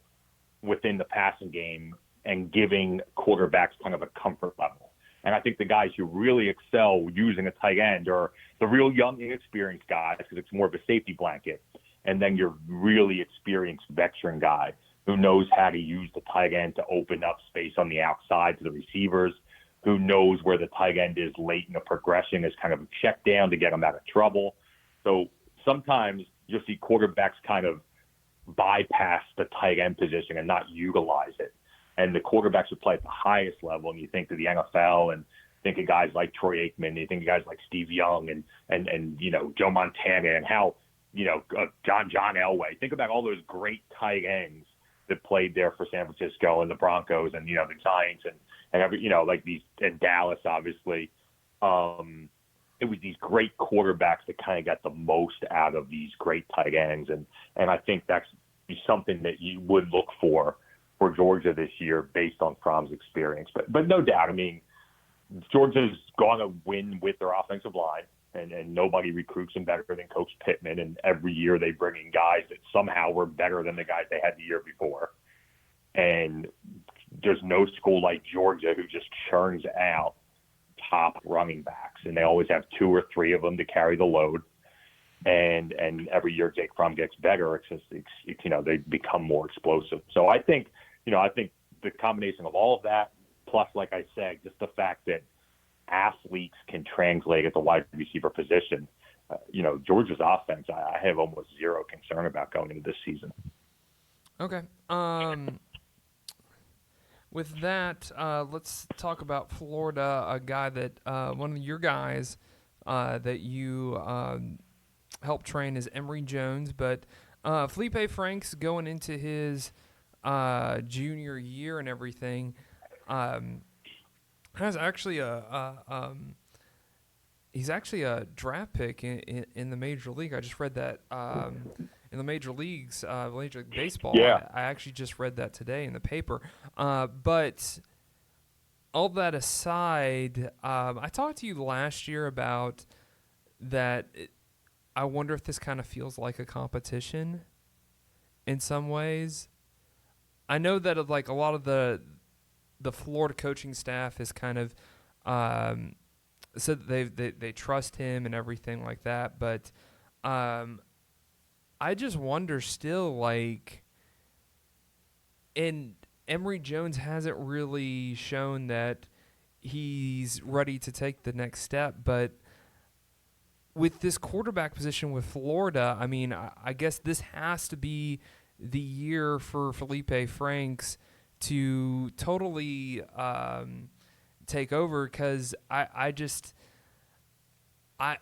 within the passing game and giving quarterbacks kind of a comfort level. And I think the guys who really excel using a tight end are the real young, inexperienced guys because it's more of a safety blanket. And then your really experienced veteran guy who knows how to use the tight end to open up space on the outside to the receivers, who knows where the tight end is late in the progression as kind of a check down to get them out of trouble. So sometimes you'll see quarterbacks kind of bypass the tight end position and not utilize it. And the quarterbacks who play at the highest level, and you think of the NFL and think of guys like Troy Aikman, you think of guys like Steve Young and Joe Montana and how, John Elway. Think about all those great tight ends that played there for San Francisco and the Broncos and, the Giants and every, like these, and Dallas, obviously. It was these great quarterbacks that kind of got the most out of these great tight ends. And I think that's something that you would look for Georgia this year based on Fromm's experience. But no doubt, Georgia's going to win with their offensive line. And nobody recruits them better than Coach Pittman. And every year they bring in guys that somehow were better than the guys they had the year before. And there's no school like Georgia who just churns out top running backs. And they always have 2 or 3 of them to carry the load. And every year Jake Fromm gets better. It's just, they become more explosive. So I think the combination of all of that, plus, like I said, just the fact that athletes can translate at the wide receiver position. Georgia's offense, I have almost zero concern about going into this season. Okay. With that, let's talk about Florida, a guy that one of your guys that you helped train is Emory Jones, but Felep Franks going into his junior year and everything has actually he's actually a draft pick in the major league. I just read that in the major leagues, Major League Baseball. Yeah. I actually just read that today in the paper. But all that aside, I talked to you last year about that. I wonder if this kind of feels like a competition in some ways. I know that like a lot of the Florida coaching staff is kind of said that they trust him and everything like that, but I just wonder still, like, and Emory Jones hasn't really shown that he's ready to take the next step, but with this quarterback position with Florida, I guess this has to be the year for Felep Franks to totally take over, because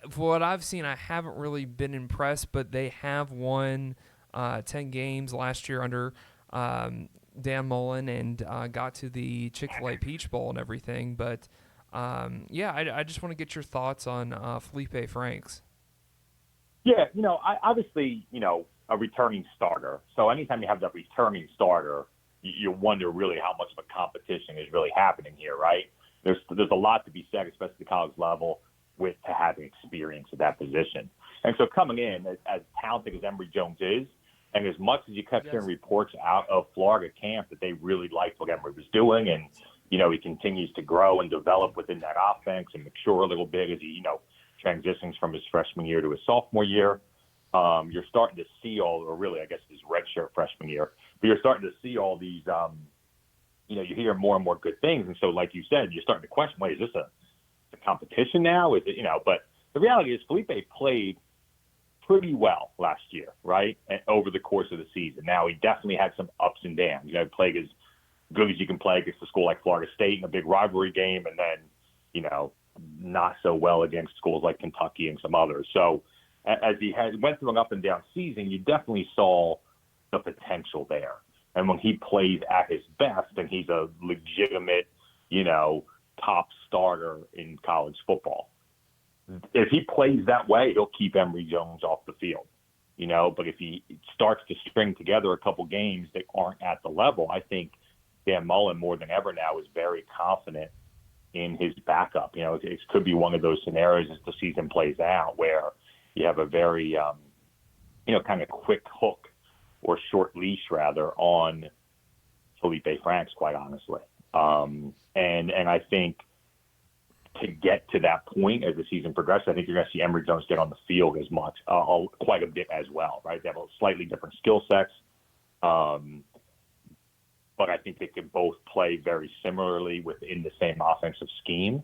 for what I've seen, I haven't really been impressed, but they have won 10 games last year under Dan Mullen and got to the Chick-fil-A Peach Bowl and everything. But I just want to get your thoughts on Felep Franks. Yeah, obviously, a returning starter. So anytime you have that returning starter, you wonder really how much of a competition is really happening here, right? There's a lot to be said, especially at the college level, with to having experience at that position. And so coming in, as talented as Emory Jones is, and as much as you kept hearing reports out of Florida camp that they really liked what Emory was doing, and, he continues to grow and develop within that offense and mature a little bit as he, transitions from his freshman year to his sophomore year. You're starting to see or really, I guess, his redshirt freshman year, but you're starting to see all these, you hear more and more good things. And so, like you said, you're starting to question, wait, is this a competition now? Is it, but the reality is Felep played pretty well last year, right? And over the course of the season. Now, he definitely had some ups and downs. He played as good as you can play against a school like Florida State in a big rivalry game, and then, not so well against schools like Kentucky and some others. So as he went through an up and down season, you definitely saw the potential there. And when he plays at his best, and he's a legitimate, top starter in college football. If he plays that way, he'll keep Emory Jones off the field, But if he starts to string together a couple games that aren't at the level, I think Dan Mullen more than ever now is very confident in his backup. It could be one of those scenarios as the season plays out where you have a very, kind of quick hook or short leash rather on Felep Franks, quite honestly. And I think to get to that point as the season progresses, I think you're going to see Emory Jones get on the field as much, quite a bit as well, right? They have a slightly different skill sets. But I think they can both play very similarly within the same offensive scheme.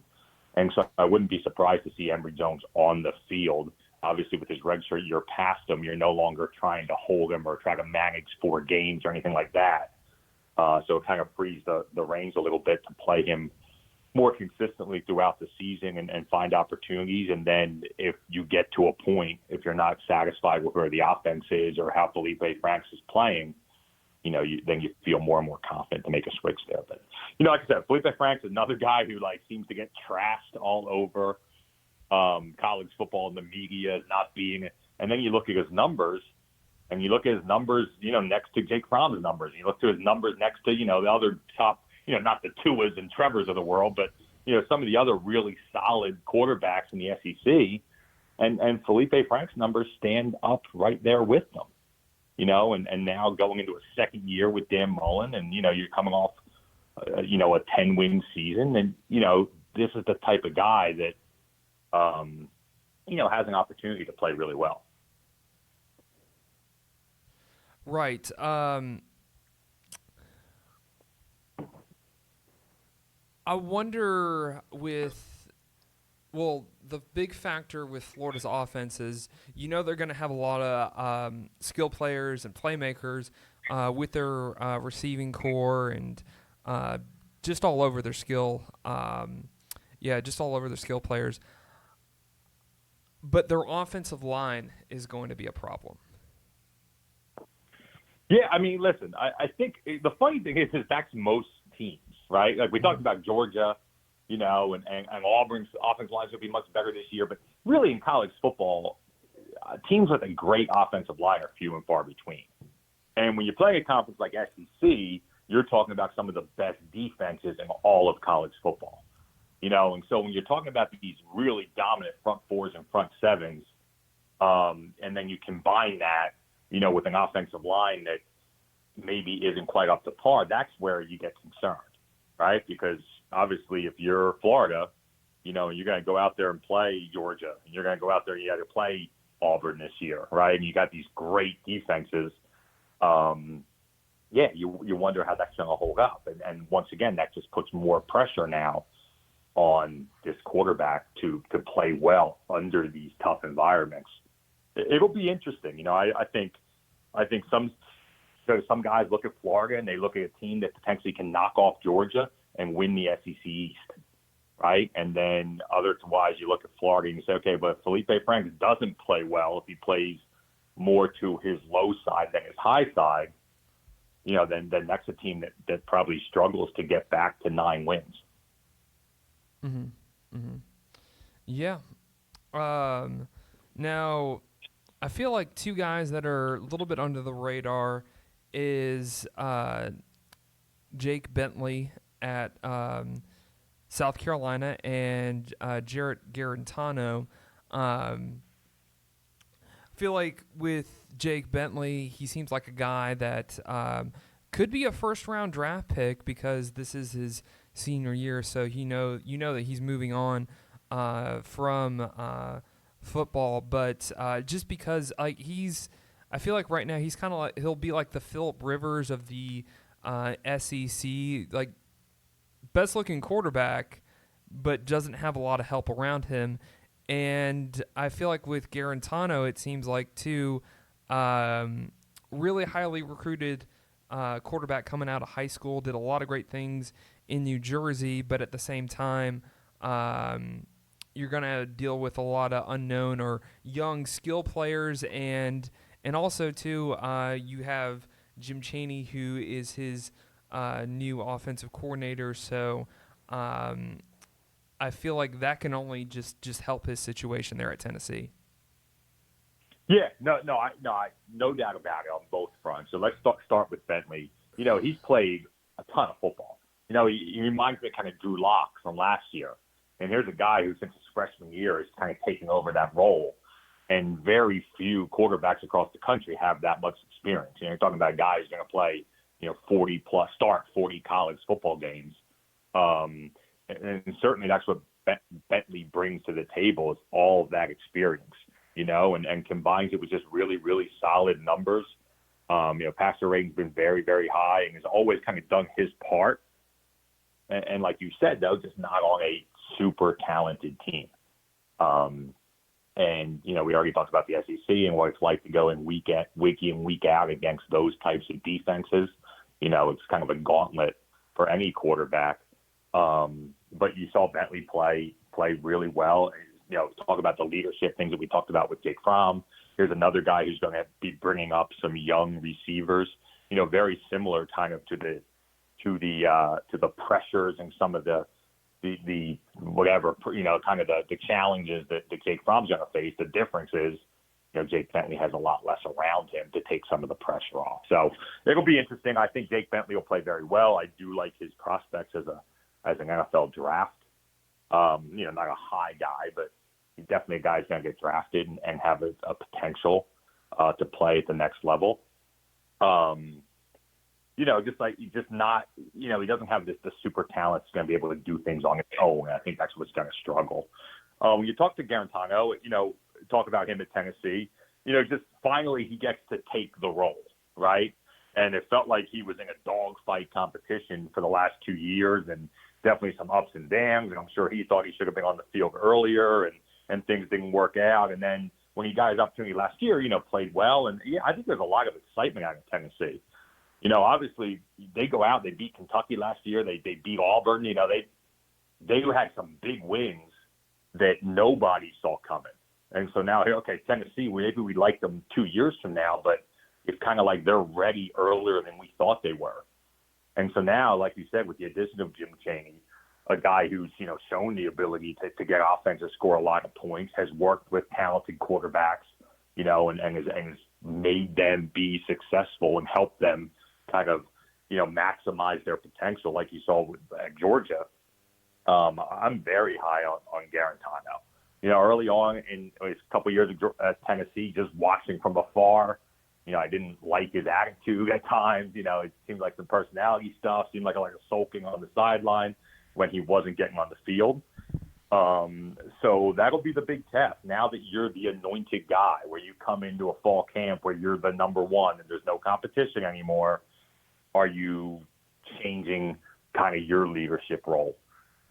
And so I wouldn't be surprised to see Emory Jones on the field. Obviously, with his redshirt, you're past him. You're no longer trying to hold him or try to manage 4 games or anything like that. So it kind of frees the reins a little bit to play him more consistently throughout the season and find opportunities. And then if you get to a point, if you're not satisfied with where the offense is or how Felep Franks is playing, then you feel more and more confident to make a switch there. But, like I said, Felep Franks is another guy who, seems to get trashed all over college football and the media not being – and then you look at his numbers, next to Jake Fromm's numbers. And you look to his numbers next to, the other top, not the Tuas and Trevors of the world, but, some of the other really solid quarterbacks in the SEC. And Felep Franks' numbers stand up right there with them. And now going into a second year with Dan Mullen, and, you're coming off, a 10-win season. And, this is the type of guy that, has an opportunity to play really well. Right. I wonder the big factor with Florida's offense is, they're going to have a lot of skill players and playmakers with their receiving core and just all over their skill. Just all over their skill players. But their offensive line is going to be a problem. Yeah, I mean, listen, I think the funny thing is that's most teams, right? Like we talked about Georgia, and Auburn's offensive line is going to be much better this year. But really in college football, teams with a great offensive line are few and far between. And when you play a conference like SEC, you're talking about some of the best defenses in all of college football. And so when you're talking about these really dominant front fours and front sevens, and then you combine that, with an offensive line that maybe isn't quite up to par, that's where you get concerned, right? Because obviously if you're Florida, you're going to go out there and play Georgia, and you're going to go out there and you got to play Auburn this year, right? And you got these great defenses. You wonder how that's going to hold up. And once again, that just puts more pressure now on this quarterback to play well under these tough environments. It'll be interesting. I think some guys look at Florida and they look at a team that potentially can knock off Georgia and win the SEC East, right? And then otherwise you look at Florida and you say, okay, but if Felep Franks doesn't play well, if he plays more to his low side than his high side, then that's a team that probably struggles to get back to 9 wins. Mm-hmm. Mm-hmm. Yeah. Um, Now, I feel like two guys that are a little bit under the radar is Jake Bentley at South Carolina and Jarrett Garantano. Um, I feel like with Jake Bentley, he seems like a guy that could be a first round draft pick because this is his senior year. So you know that he's moving on from football, but just because I feel like right now he's kind of like he'll be like the Philip Rivers of the SEC, like best looking quarterback, but doesn't have a lot of help around him. And I feel like with Garantano, it seems like too, really highly recruited quarterback coming out of high school, did a lot of great things in New Jersey, but at the same time, you're gonna deal with a lot of unknown or young skill players, and also too, you have Jim Chaney, who is his new offensive coordinator. So um, I feel like that can only just help his situation there at Tennessee. Yeah, no doubt about it on both fronts. So let's start with Bentley. He's played a ton of football. He reminds me of kind of Drew Lock from last year. And here's a guy who, since his freshman year, is kind of taking over that role. And very few quarterbacks across the country have that much experience. You're talking about a guy who's going to play, 40 plus, start 40 college football games. And certainly that's what Bentley brings to the table is all of that experience, and combines it with just really, really solid numbers. Passer rating's been very, very high and has always kind of done his part. And like you said, though, just not on a super talented team. And, we already talked about the SEC and what it's like to go in week in, week out against those types of defenses. It's kind of a gauntlet for any quarterback. But you saw Bentley play really well. Talk about the leadership things that we talked about with Jake Fromm. Here's another guy who's going to be bringing up some young receivers, very similar kind of to the pressures and some of the whatever, kind of the challenges that Jake Fromm's going to face. The difference is, Jake Bentley has a lot less around him to take some of the pressure off. So it'll be interesting. I think Jake Bentley will play very well. I do like his prospects as an NFL draft. Not a high guy, but he's definitely a guy who's going to get drafted and have a potential to play at the next level. He doesn't have the super talent that's going to be able to do things on his own. I think that's what's going to struggle. When you talk to Garantano, talk about him at Tennessee, just finally he gets to take the role, right? And it felt like he was in a dogfight competition for the last 2 years and definitely some ups and downs. And I'm sure he thought he should have been on the field earlier and things didn't work out. And then when he got his opportunity last year, played well. And I think there's a lot of excitement out of Tennessee. Obviously they go out, they beat Kentucky last year. They beat Auburn. They had some big wins that nobody saw coming. And so now, okay, Tennessee, maybe we like them 2 years from now, but it's kind of like they're ready earlier than we thought they were. And so now, like you said, with the addition of Jim Chaney, a guy who's, shown the ability to get offense and score a lot of points, has worked with talented quarterbacks, and has made them be successful and helped them kind of, maximize their potential like you saw at Georgia. I'm very high on Garantano. Early on in his couple of years at Tennessee, just watching from afar, I didn't like his attitude at times. It seemed like some personality stuff, seemed like a sulking on the sideline when he wasn't getting on the field. So that'll be the big test. Now that you're the anointed guy, where you come into a fall camp where you're the number one and there's no competition anymore, are you changing kind of your leadership role?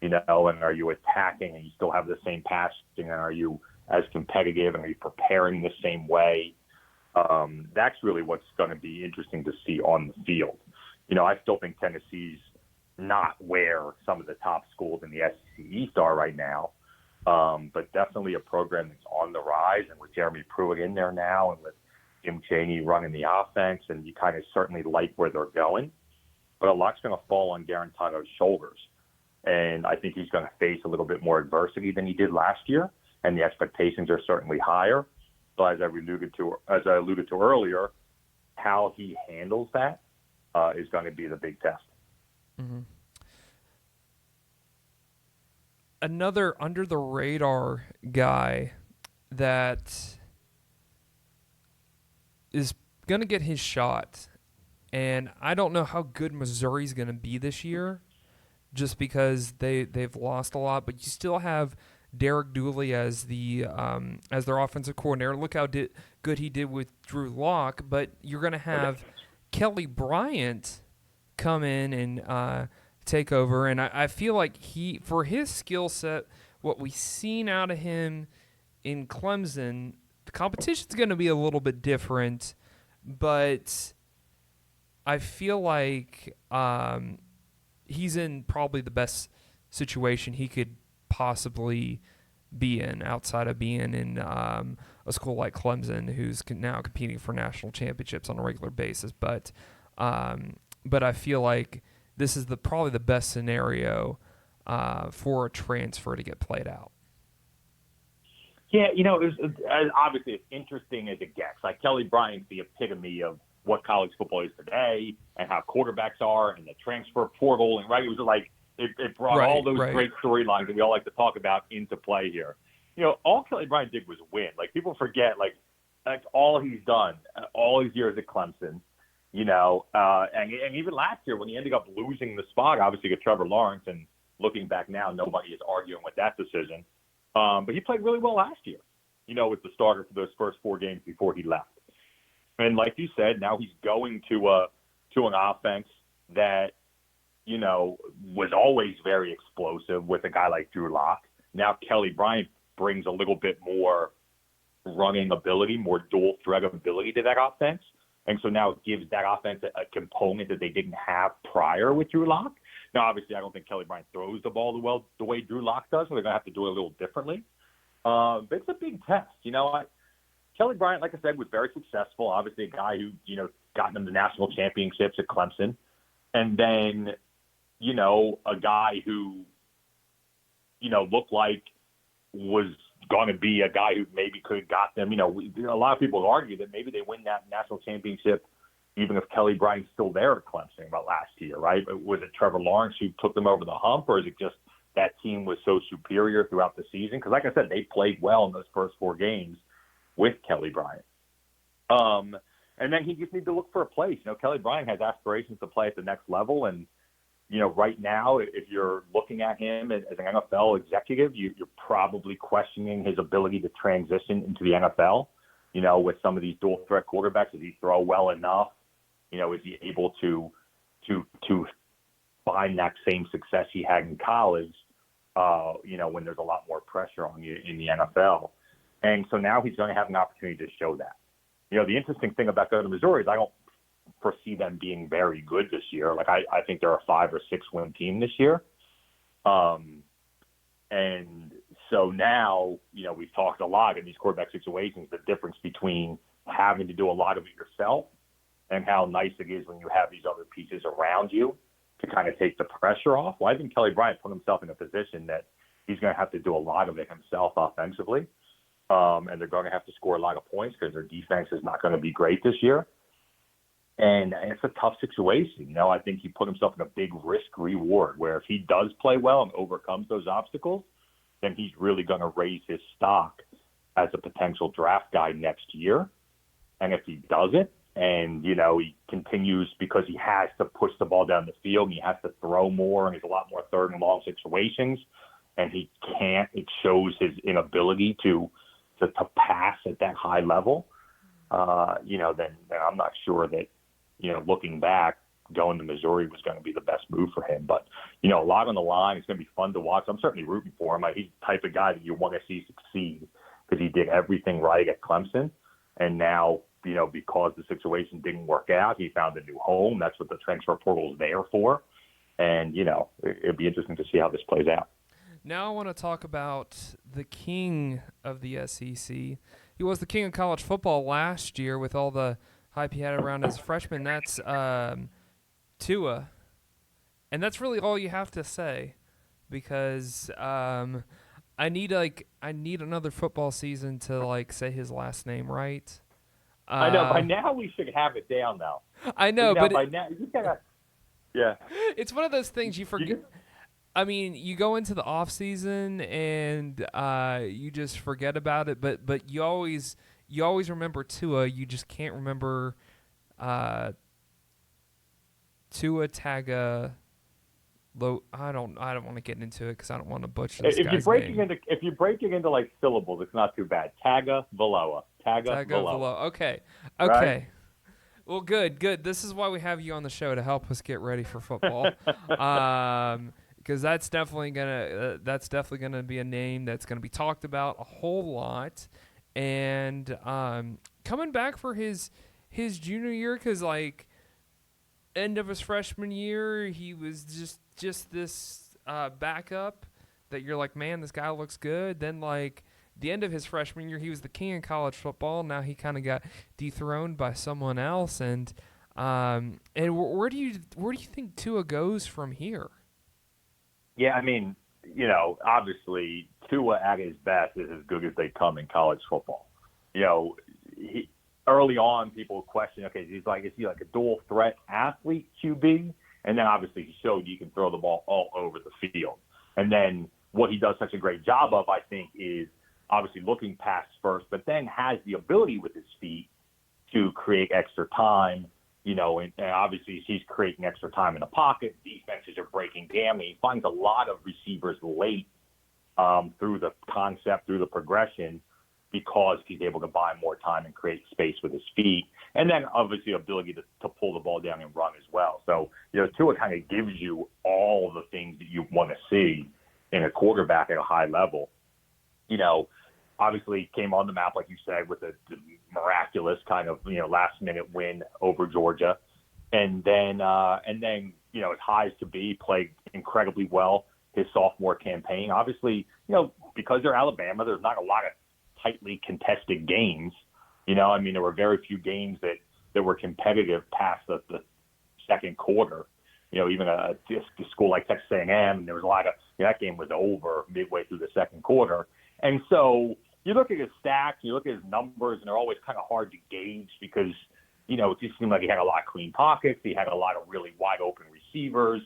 And are you attacking and you still have the same passion? And are you as competitive and are you preparing the same way? That's really what's going to be interesting to see on the field. I still think Tennessee's not where some of the top schools in the SEC East are right now, but definitely a program that's on the rise. And with Jeremy Pruitt in there now and with Jim Chaney running the offense, and you kind of certainly like where they're going. But a lot's going to fall on Garantano's shoulders. And I think he's going to face a little bit more adversity than he did last year, and the expectations are certainly higher. But as I alluded to earlier, how he handles that is going to be the big test. Mm-hmm. Another under the radar guy that is going to get his shot, and I don't know how good Missouri's going to be this year, just because they've lost a lot. But you still have Derek Dooley as their offensive coordinator. Look how good he did with Drew Lock. But you're going to have Kelly Bryant come in and take over, and I feel like for his skill set, what we've seen out of him in Clemson, the competition's going to be a little bit different, but I feel like he's in probably the best situation he could possibly be in outside of being in a school like Clemson, who's now competing for national championships on a regular basis. But I feel like this is probably the best scenario for a transfer to get played out. Yeah, it was obviously as interesting as it gets. Like Kelly Bryant's the epitome of what college football is today and how quarterbacks are and the transfer portal. And it was like it brought all those great storylines that we all like to talk about into play here. All Kelly Bryant did was win. Like people forget, that's all he's done all his years at Clemson. And even last year when he ended up losing the spot, obviously to Trevor Lawrence, and looking back now, nobody is arguing with that decision. But he played really well last year, with the starter for those first 4 games before he left. And like you said, now he's going to an offense that, was always very explosive with a guy like Drew Lock. Now Kelly Bryant brings a little bit more running ability, more dual threat ability to that offense. And so now it gives that offense a component that they didn't have prior with Drew Lock. Now, obviously, I don't think Kelly Bryant throws the ball the way Drew Lock does, so they're going to have to do it a little differently. But it's a big test. Kelly Bryant, like I said, was very successful. Obviously, a guy who, got them the national championships at Clemson. And then, a guy who, looked like was going to be a guy who maybe could have got them. A lot of people argue that maybe they win that national championship even if Kelly Bryant's still there at Clemson about last year, right? Was it Trevor Lawrence who took them over the hump, or is it just that team was so superior throughout the season? Because like I said, they played well in those first 4 games with Kelly Bryant. And then he just needs to look for a place. Kelly Bryant has aspirations to play at the next level. And, right now, if you're looking at him as an NFL executive, you're probably questioning his ability to transition into the NFL, with some of these dual threat quarterbacks. Does he throw well enough? Is he able to find that same success he had in college, when there's a lot more pressure on you in the NFL? And so now he's going to have an opportunity to show that. The interesting thing about going to Missouri is I don't foresee them being very good this year. Like I think they're a 5 or 6 win team this year. And so now, we've talked a lot in these quarterback situations, the difference between having to do a lot of it yourself and how nice it is when you have these other pieces around you to kind of take the pressure off. Well, I think Kelly Bryant put himself in a position that he's going to have to do a lot of it himself offensively. And they're going to have to score a lot of points because their defense is not going to be great this year. And it's a tough situation. I think he put himself in a big risk-reward where if he does play well and overcomes those obstacles, then he's really going to raise his stock as a potential draft guy next year. And if he doesn't, and, he continues because he has to push the ball down the field and he has to throw more and there's a lot more 3rd and long situations, and he can't, it shows his inability to pass at that high level, then I'm not sure that, looking back, going to Missouri was going to be the best move for him. But, a lot on the line. It's going to be fun to watch. I'm certainly rooting for him. He's the type of guy that you want to see succeed because he did everything right at Clemson. And now, because the situation didn't work out, he found a new home. That's what the transfer portal is there for. And, it'd be interesting to see how this plays out. Now I want to talk about the king of the SEC. He was the king of college football last year with all the hype he had around as a freshman. That's Tua. And that's really all you have to say. because I need another football season to like say his last name right. I know. By now we should have it down, though. I know, but By now you gotta. Yeah. it's one of those things you forget. I mean, you go into the off season and you just forget about it, but you always remember Tua. You just can't remember Tua Taga. I don't want to get into it because I don't want to butcher this guy's name. If you're breaking into like syllables, it's not too bad. Taga Valoa. Okay. Right? Well, good. This is why we have you on the show, to help us get ready for football. Because that's definitely gonna be a name that's gonna be talked about a whole lot. And coming back for his junior year, because like end of his freshman year, he was just this backup that you're like, man, this guy looks good. Then like the end of his freshman year, he was the king in college football. Now he kind of got dethroned by someone else. And where do you think Tua goes from here? Yeah, I mean, obviously Tua at his best is as good as they come in college football. Early on, people question, okay, is he like a dual threat athlete QB? And then obviously he showed you can throw the ball all over the field. And then what he does such a great job of, I think, is obviously looking past first, but then has the ability with his feet to create extra time. And obviously he's creating extra time in the pocket. Defenses are breaking down. He finds a lot of receivers late through the concept, through the progression, because he's able to buy more time and create space with his feet. And then obviously ability to pull the ball down and run as well. So, Tua kind of gives you all the things that you want to see in a quarterback at a high level. Obviously came on the map, like you said, with a miraculous kind of, last minute win over Georgia. And then, as high as to be, played incredibly well his sophomore campaign. Obviously, because they're Alabama, there's not a lot of tightly contested games. There were very few games that were competitive past the second quarter. Even a school like Texas A&M, there was a lot of that game was over midway through the second quarter. And so you look at his stats, you look at his numbers, and they're always kind of hard to gauge because, it just seemed like he had a lot of clean pockets. He had a lot of really wide open receivers,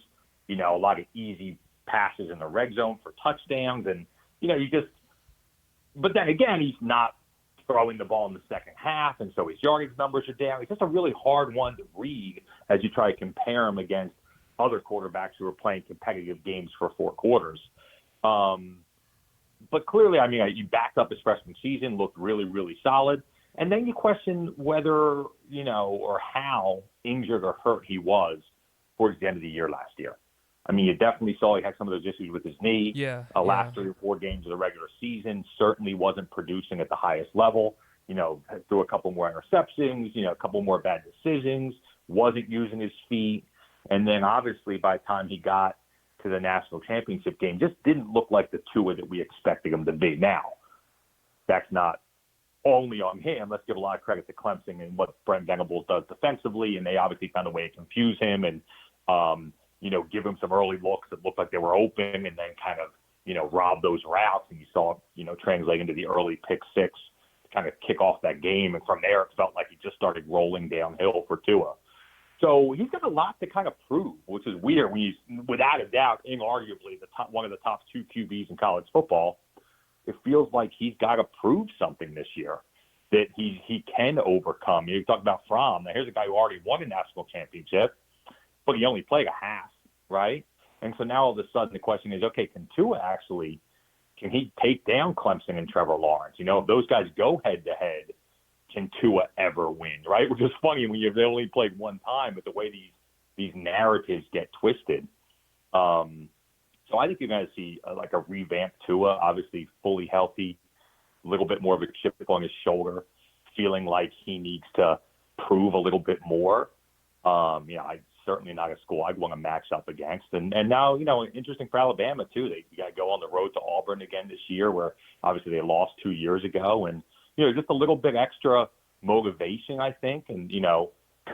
a lot of easy passes in the red zone for touchdowns. And, but then again, he's not throwing the ball in the second half, and so his yardage numbers are down. It's just a really hard one to read as you try to compare him against other quarterbacks who are playing competitive games for 4 quarters. But clearly, you backed up his freshman season, looked really, really solid. And then you question whether, or how injured or hurt he was towards the end of the year last year. You definitely saw he had some of those issues with his knee. Last 3 or 4 games of the regular season certainly wasn't producing at the highest level. Threw a couple more interceptions, a couple more bad decisions, wasn't using his feet. And then obviously by the time he got to the national championship game, just didn't look like the Tua that we expected him to be. Now, that's not only on him. Let's give a lot of credit to Clemson and what Brent Venables does defensively, and they obviously found a way to confuse him and, give him some early looks that looked like they were open and then kind of, rob those routes. And you saw, translate into the early pick six to kind of kick off that game. And from there, it felt like he just started rolling downhill for Tua. So he's got a lot to kind of prove, which is weird when he's, without a doubt, inarguably one of the top 2 QBs in college football. It feels like he's got to prove something this year that he can overcome. You talk about Fromm. Now, here's a guy who already won a national championship, but he only played a half, right? And so now all of a sudden the question is, okay, can he take down Clemson and Trevor Lawrence? If those guys go head-to-head, can Tua ever win, right? Which is funny when they only played one time, but the way these narratives get twisted. So I think you're going to see like a revamped Tua, obviously fully healthy, a little bit more of a chip on his shoulder, feeling like he needs to prove a little bit more. Certainly not a school I'd want to match up against. And now, interesting for Alabama too. They got to go on the road to Auburn again this year, where obviously they lost 2 years ago. And, just a little bit extra motivation, I think. And,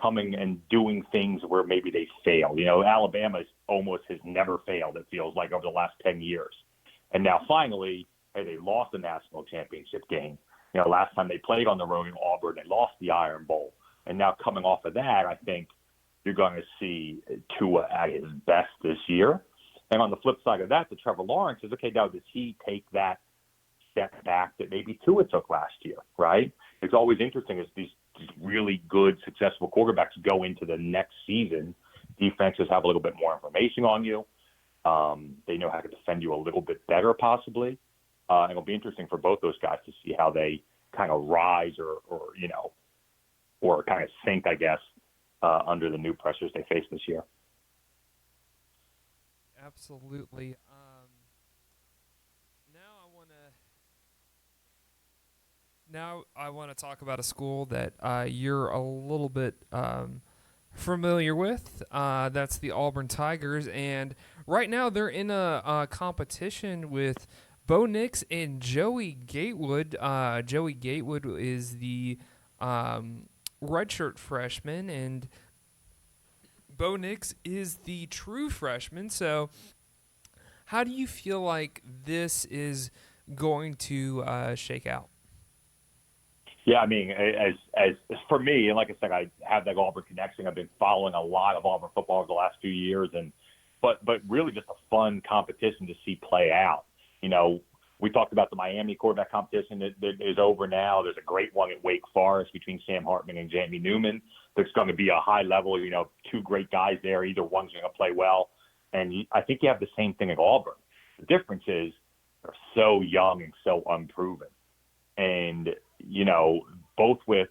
coming and doing things where maybe they failed. Alabama almost has never failed, it feels like, over the last 10 years. And now finally, hey, they lost the national championship game. Last time they played on the road in Auburn, they lost the Iron Bowl. And now coming off of that, I think you're going to see Tua at his best this year. And on the flip side of that, the Trevor Lawrence is, okay, now does he take that step back that maybe Tua took last year, right? It's always interesting as these really good, successful quarterbacks go into the next season. Defenses have a little bit more information on you. They know how to defend you a little bit better, possibly. And it'll be interesting for both those guys to see how they kind of rise or kind of sink, I guess, under the new pressures they face this year. Absolutely. Now I want to talk about a school that you're a little bit familiar with. That's the Auburn Tigers, and right now they're in a competition with Bo Nix and Joey Gatewood. Joey Gatewood is the redshirt freshman, and Bo Nix is the true freshman. So how do you feel like this is going to shake out? Yeah, I mean, as for me, and like I said, I have that Auburn connection. I've been following a lot of Auburn football over the last few years, but really just a fun competition to see play out. We talked about the Miami quarterback competition that is over now. There's a great one at Wake Forest between Sam Hartman and Jamie Newman. There's going to be a high level, two great guys there. Either one's going to play well. And I think you have the same thing at Auburn. The difference is they're so young and so unproven. And, both with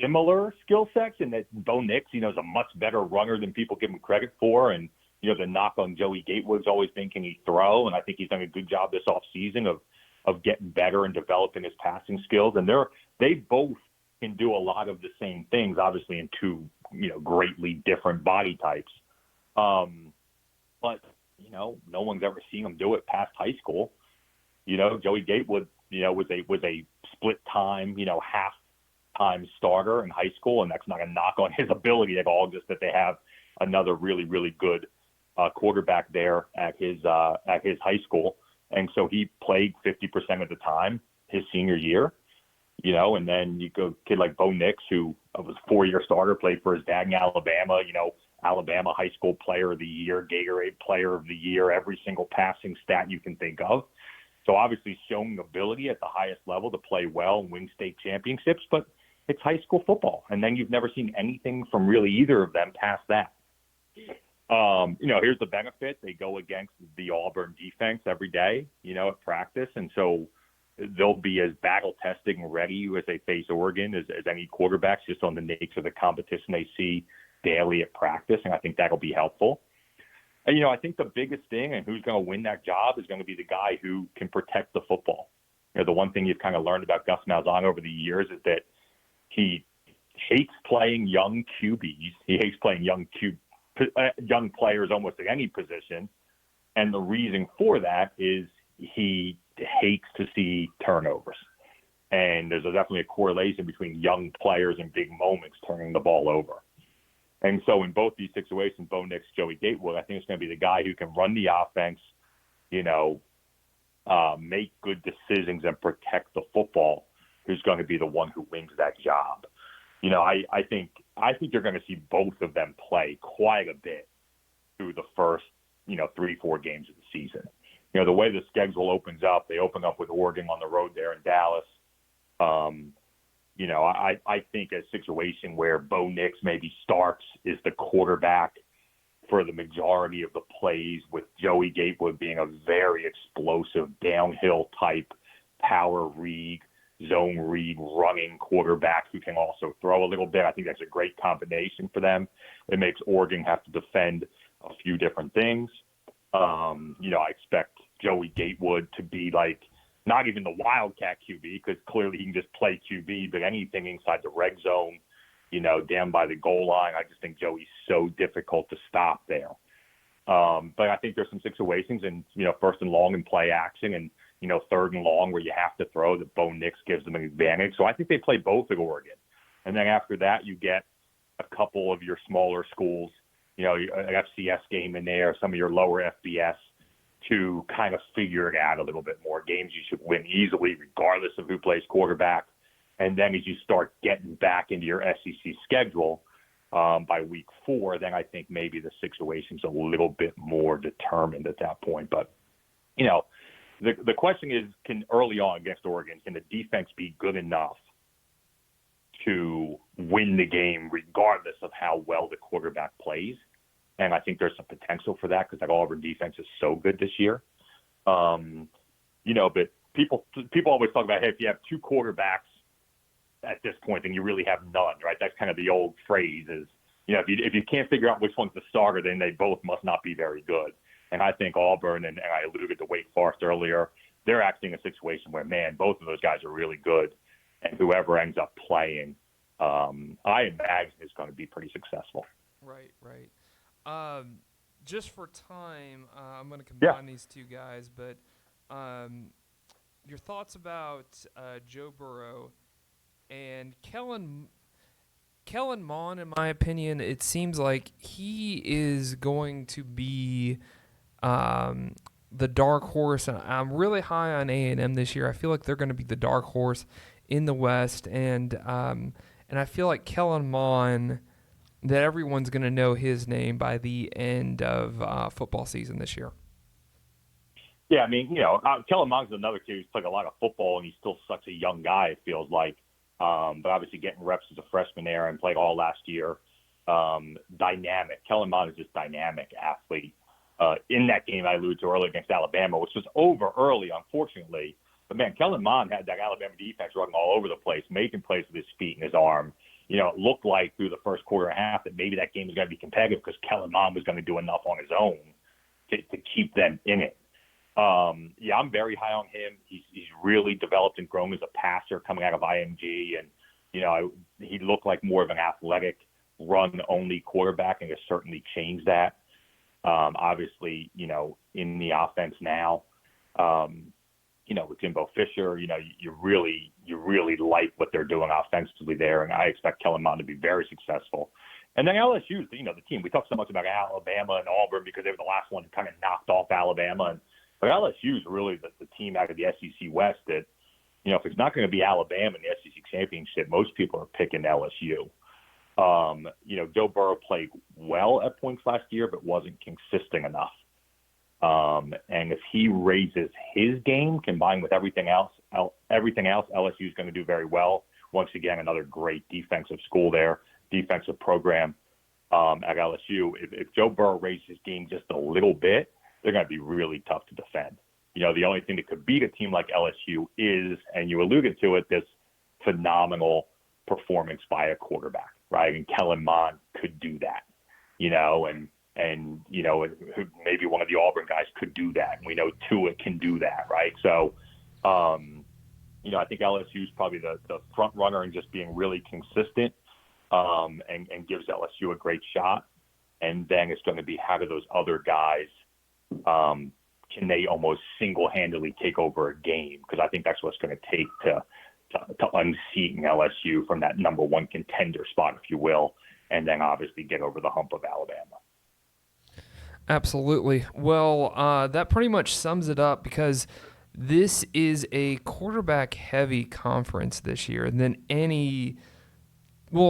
similar skill sets, and that Bo Nix, is a much better runner than people give him credit for. And, the knock on Joey Gatewood's always been, can he throw? And I think he's done a good job this offseason of getting better and developing his passing skills. And they both can do a lot of the same things, obviously in two, greatly different body types. But, no one's ever seen them do it past high school. Joey Gatewood, was a split time, half-time starter in high school, and that's not a knock on his ability at all, just that they have another really, really good quarterback there at his high school. And so he played 50% of the time his senior year, and then you go kid like Bo Nix, who was a 4-year starter, played for his dad in Alabama, Alabama High School Player of the Year, Gatorade Player of the Year, every single passing stat you can think of. So obviously showing ability at the highest level to play well and win state championships, but it's high school football. And then you've never seen anything from really either of them past that. Here's the benefit. They go against the Auburn defense every day, at practice. And so they'll be as battle-tested and ready as they face Oregon as any quarterbacks, just on the nature of the competition they see daily at practice. And I think that'll be helpful. And, I think the biggest thing and who's going to win that job is going to be the guy who can protect the football. The one thing you've kind of learned about Gus Malzahn over the years is that he hates playing young QBs. He hates playing young players almost at any position. And the reason for that is he hates to see turnovers. And there's definitely a correlation between young players and big moments turning the ball over. And so in both these situations, Bo Nix, Joey Gatewood, I think it's going to be the guy who can run the offense, make good decisions and protect the football, who's going to be the one who wins that job. I think you're going to see both of them play quite a bit through the first, 3-4 games of the season. The way the schedule opens up, they open up with Oregon on the road there in Dallas. I think a situation where Bo Nix maybe starts is the quarterback for the majority of the plays, with Joey Gatewood being a very explosive downhill type power read, zone read, running quarterback who can also throw a little bit. I think that's a great combination for them. It makes Oregon have to defend a few different things. I expect Joey Gatewood to be like, not even the Wildcat QB, because clearly he can just play QB, but anything inside the red zone, down by the goal line, I just think Joey's so difficult to stop there. But I think there's some situations in, first and long and play action and, third and long where you have to throw, that Bo Nix gives them an advantage. So I think they play both at Oregon. And then after that, you get a couple of your smaller schools, an FCS game in there, some of your lower FBS, to kind of figure it out a little bit more. Games you should win easily regardless of who plays quarterback. And then as you start getting back into your SEC schedule by week 4, then I think maybe the situation's a little bit more determined at that point. But, the question is, early on against Oregon, can the defense be good enough to win the game regardless of how well the quarterback plays? And I think there's some potential for that because that Auburn defense is so good this year. But people always talk about, hey, if you have 2 quarterbacks at this point, then you really have none, right? That's kind of the old phrase is, if you can't figure out which one's the starter, then they both must not be very good. And I think Auburn, and I alluded to Wake Forest earlier, they're actually in a situation where, man, both of those guys are really good. And whoever ends up playing, I imagine is going to be pretty successful. Right. Just for time, I'm going to combine these two guys, but your thoughts about Joe Burrow and Kellen Mond, in my opinion, it seems like he is going to be the dark horse, and I'm really high on A&M this year. I feel like they're going to be the dark horse in the West, and I feel like Kellen Mond, that everyone's going to know his name by the end of football season this year. Yeah, Kellen Mond's another kid who's played a lot of football, and he's still such a young guy, it feels like. But obviously getting reps as a freshman there and played all last year. Dynamic. Kellen Mond is just dynamic athlete. In that game I alluded to earlier against Alabama, which was over early, unfortunately. But, man, Kellen Mond had that Alabama defense running all over the place, making plays with his feet and his arm. It looked like through the first quarter and a half that maybe that game was going to be competitive because Kellen Mond was going to do enough on his own to keep them in it. I'm very high on him. He's really developed and grown as a passer coming out of IMG, and he looked like more of an athletic run-only quarterback, and has certainly changed that. Obviously, in the offense now, with Jimbo Fisher, you really like what they're doing offensively there, and I expect Kellen Mond to be very successful. And then LSU, the team. We talk so much about Alabama and Auburn because they were the last one who kind of knocked off Alabama, but LSU is really the team out of the SEC West that, if it's not going to be Alabama in the SEC championship, most people are picking LSU. Joe Burrow played well at points last year, but wasn't consistent enough. And if he raises his game combined with everything else, LSU is going to do very well. Once again, another great defensive school there, defensive program at LSU. If Joe Burrow raises his game just a little bit, they're going to be really tough to defend. The only thing that could beat a team like LSU is, and you alluded to it, this phenomenal performance by a quarterback, right? And Kellen Mond could do that, and maybe one of the Auburn guys could do that. And we know Tua can do that, right? So, I think LSU is probably the front runner in just being really consistent and gives LSU a great shot. And then it's going to be how do those other guys can they almost single-handedly take over a game? Because I think that's what it's going to take to unseat LSU from that number one contender spot, if you will, and then obviously get over the hump of Alabama. Absolutely. Well, that pretty much sums it up because this is a quarterback-heavy conference this year. And then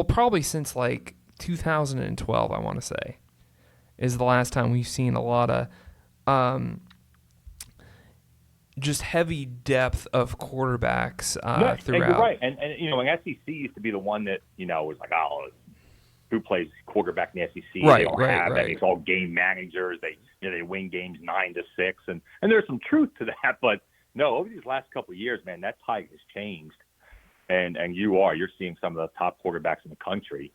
probably since like 2012, I want to say, is the last time we've seen a lot of just heavy depth of quarterbacks throughout. And you're right. And an SEC used to be the one that, was like, who plays quarterback in the SEC? Right, they don't have right. It's all game managers. They win games 9-6, and there's some truth to that. But no, over these last couple of years, man, that tide has changed, and you're seeing some of the top quarterbacks in the country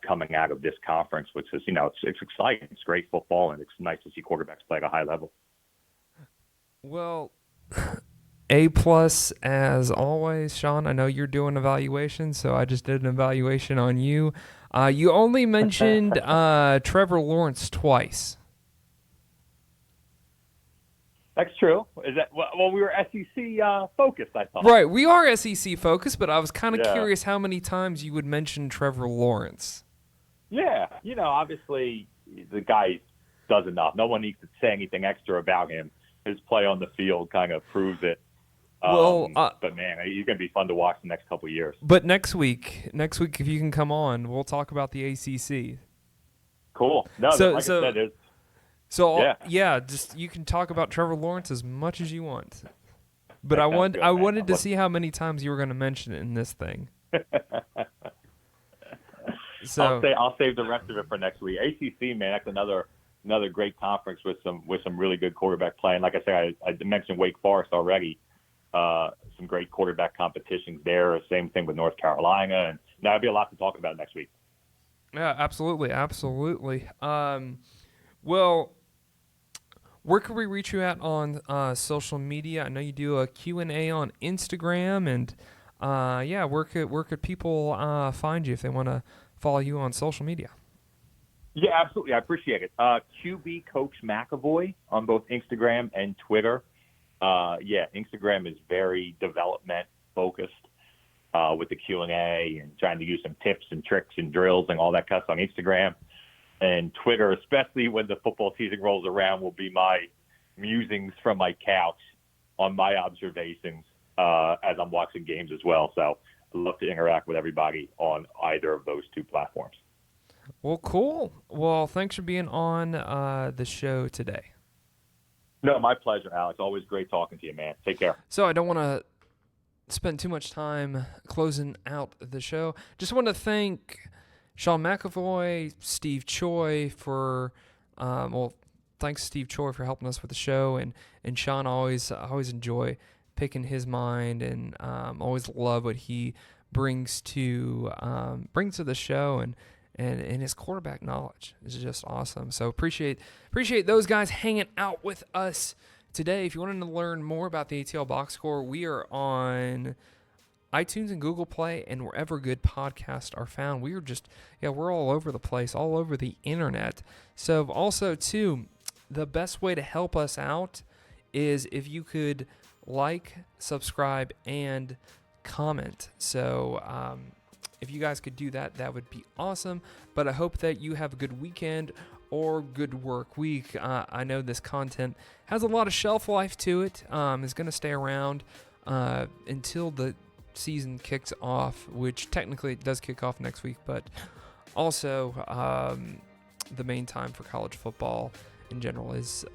coming out of this conference, which is it's exciting. It's great football, and it's nice to see quarterbacks play at a high level. Well, A+ as always, Sean. I know you're doing evaluations, so I just did an evaluation on you. You only mentioned Trevor Lawrence twice. That's true. Is that well? We were SEC focused, I thought. Right, we are SEC focused, but I was kind of curious how many times you would mention Trevor Lawrence. Yeah, obviously the guy does enough. No one needs to say anything extra about him. His play on the field kind of proves it. But man, he's going to be fun to watch the next couple of years. But next week, if you can come on, we'll talk about the ACC. Cool. No, I said, just you can talk about Trevor Lawrence as much as you want. But I wanted to see how many times you were going to mention it in this thing. So I'll save the rest of it for next week. ACC, man, that's another great conference with some really good quarterback play. And like I said, I mentioned Wake Forest already. Some great quarterback competitions there. Same thing with North Carolina, and that'll be a lot to talk about next week. Yeah, absolutely. Well, where could we reach you at on social media? I know you do a Q&A on Instagram, and where could people find you if they want to follow you on social media? Yeah, absolutely. I appreciate it. QB Coach McAvoy on both Instagram and Twitter. Instagram is very development focused with the Q&A and trying to use some tips and tricks and drills and all that kind of stuff on Instagram. And Twitter, especially when the football season rolls around, will be my musings from my couch on my observations as I'm watching games as well. So I'd love to interact with everybody on either of those two platforms. Well, cool. Well, thanks for being on the show today. No, my pleasure, Alex. Always great talking to you, man. Take care. So I don't want to spend too much time closing out the show. Just want to thank Sean McAvoy, Steve Choi for, thanks Steve Choi for helping us with the show, and Sean, I always enjoy picking his mind, and always love what he brings to the show, and his quarterback knowledge is just awesome. So appreciate those guys hanging out with us today. If you wanted to learn more about the ATL Box Score, we are on iTunes and Google Play and wherever good podcasts are found. We're all over the place, all over the internet. So also too, the best way to help us out is if you could like, subscribe, and comment. So if you guys could do that, that would be awesome. But I hope that you have a good weekend or good work week. I know this content has a lot of shelf life to it. It's going to stay around until the season kicks off, which technically it does kick off next week, but also the main time for college football in general is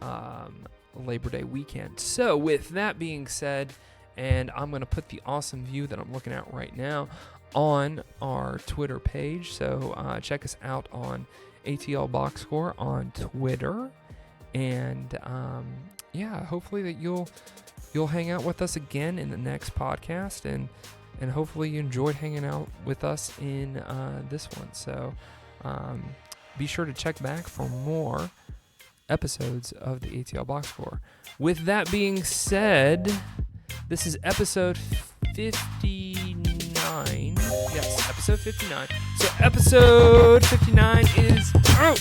Labor Day weekend. So with that being said, and I'm going to put the awesome view that I'm looking at right now on our Twitter page. So check us out on ATL Box Score on Twitter. And hopefully that you'll hang out with us again in the next podcast, and hopefully you enjoyed hanging out with us in this one. So be sure to check back for more episodes of the ATL Box Score. With that being said, this is episode 59. Yes, episode 59. So episode 59 is out.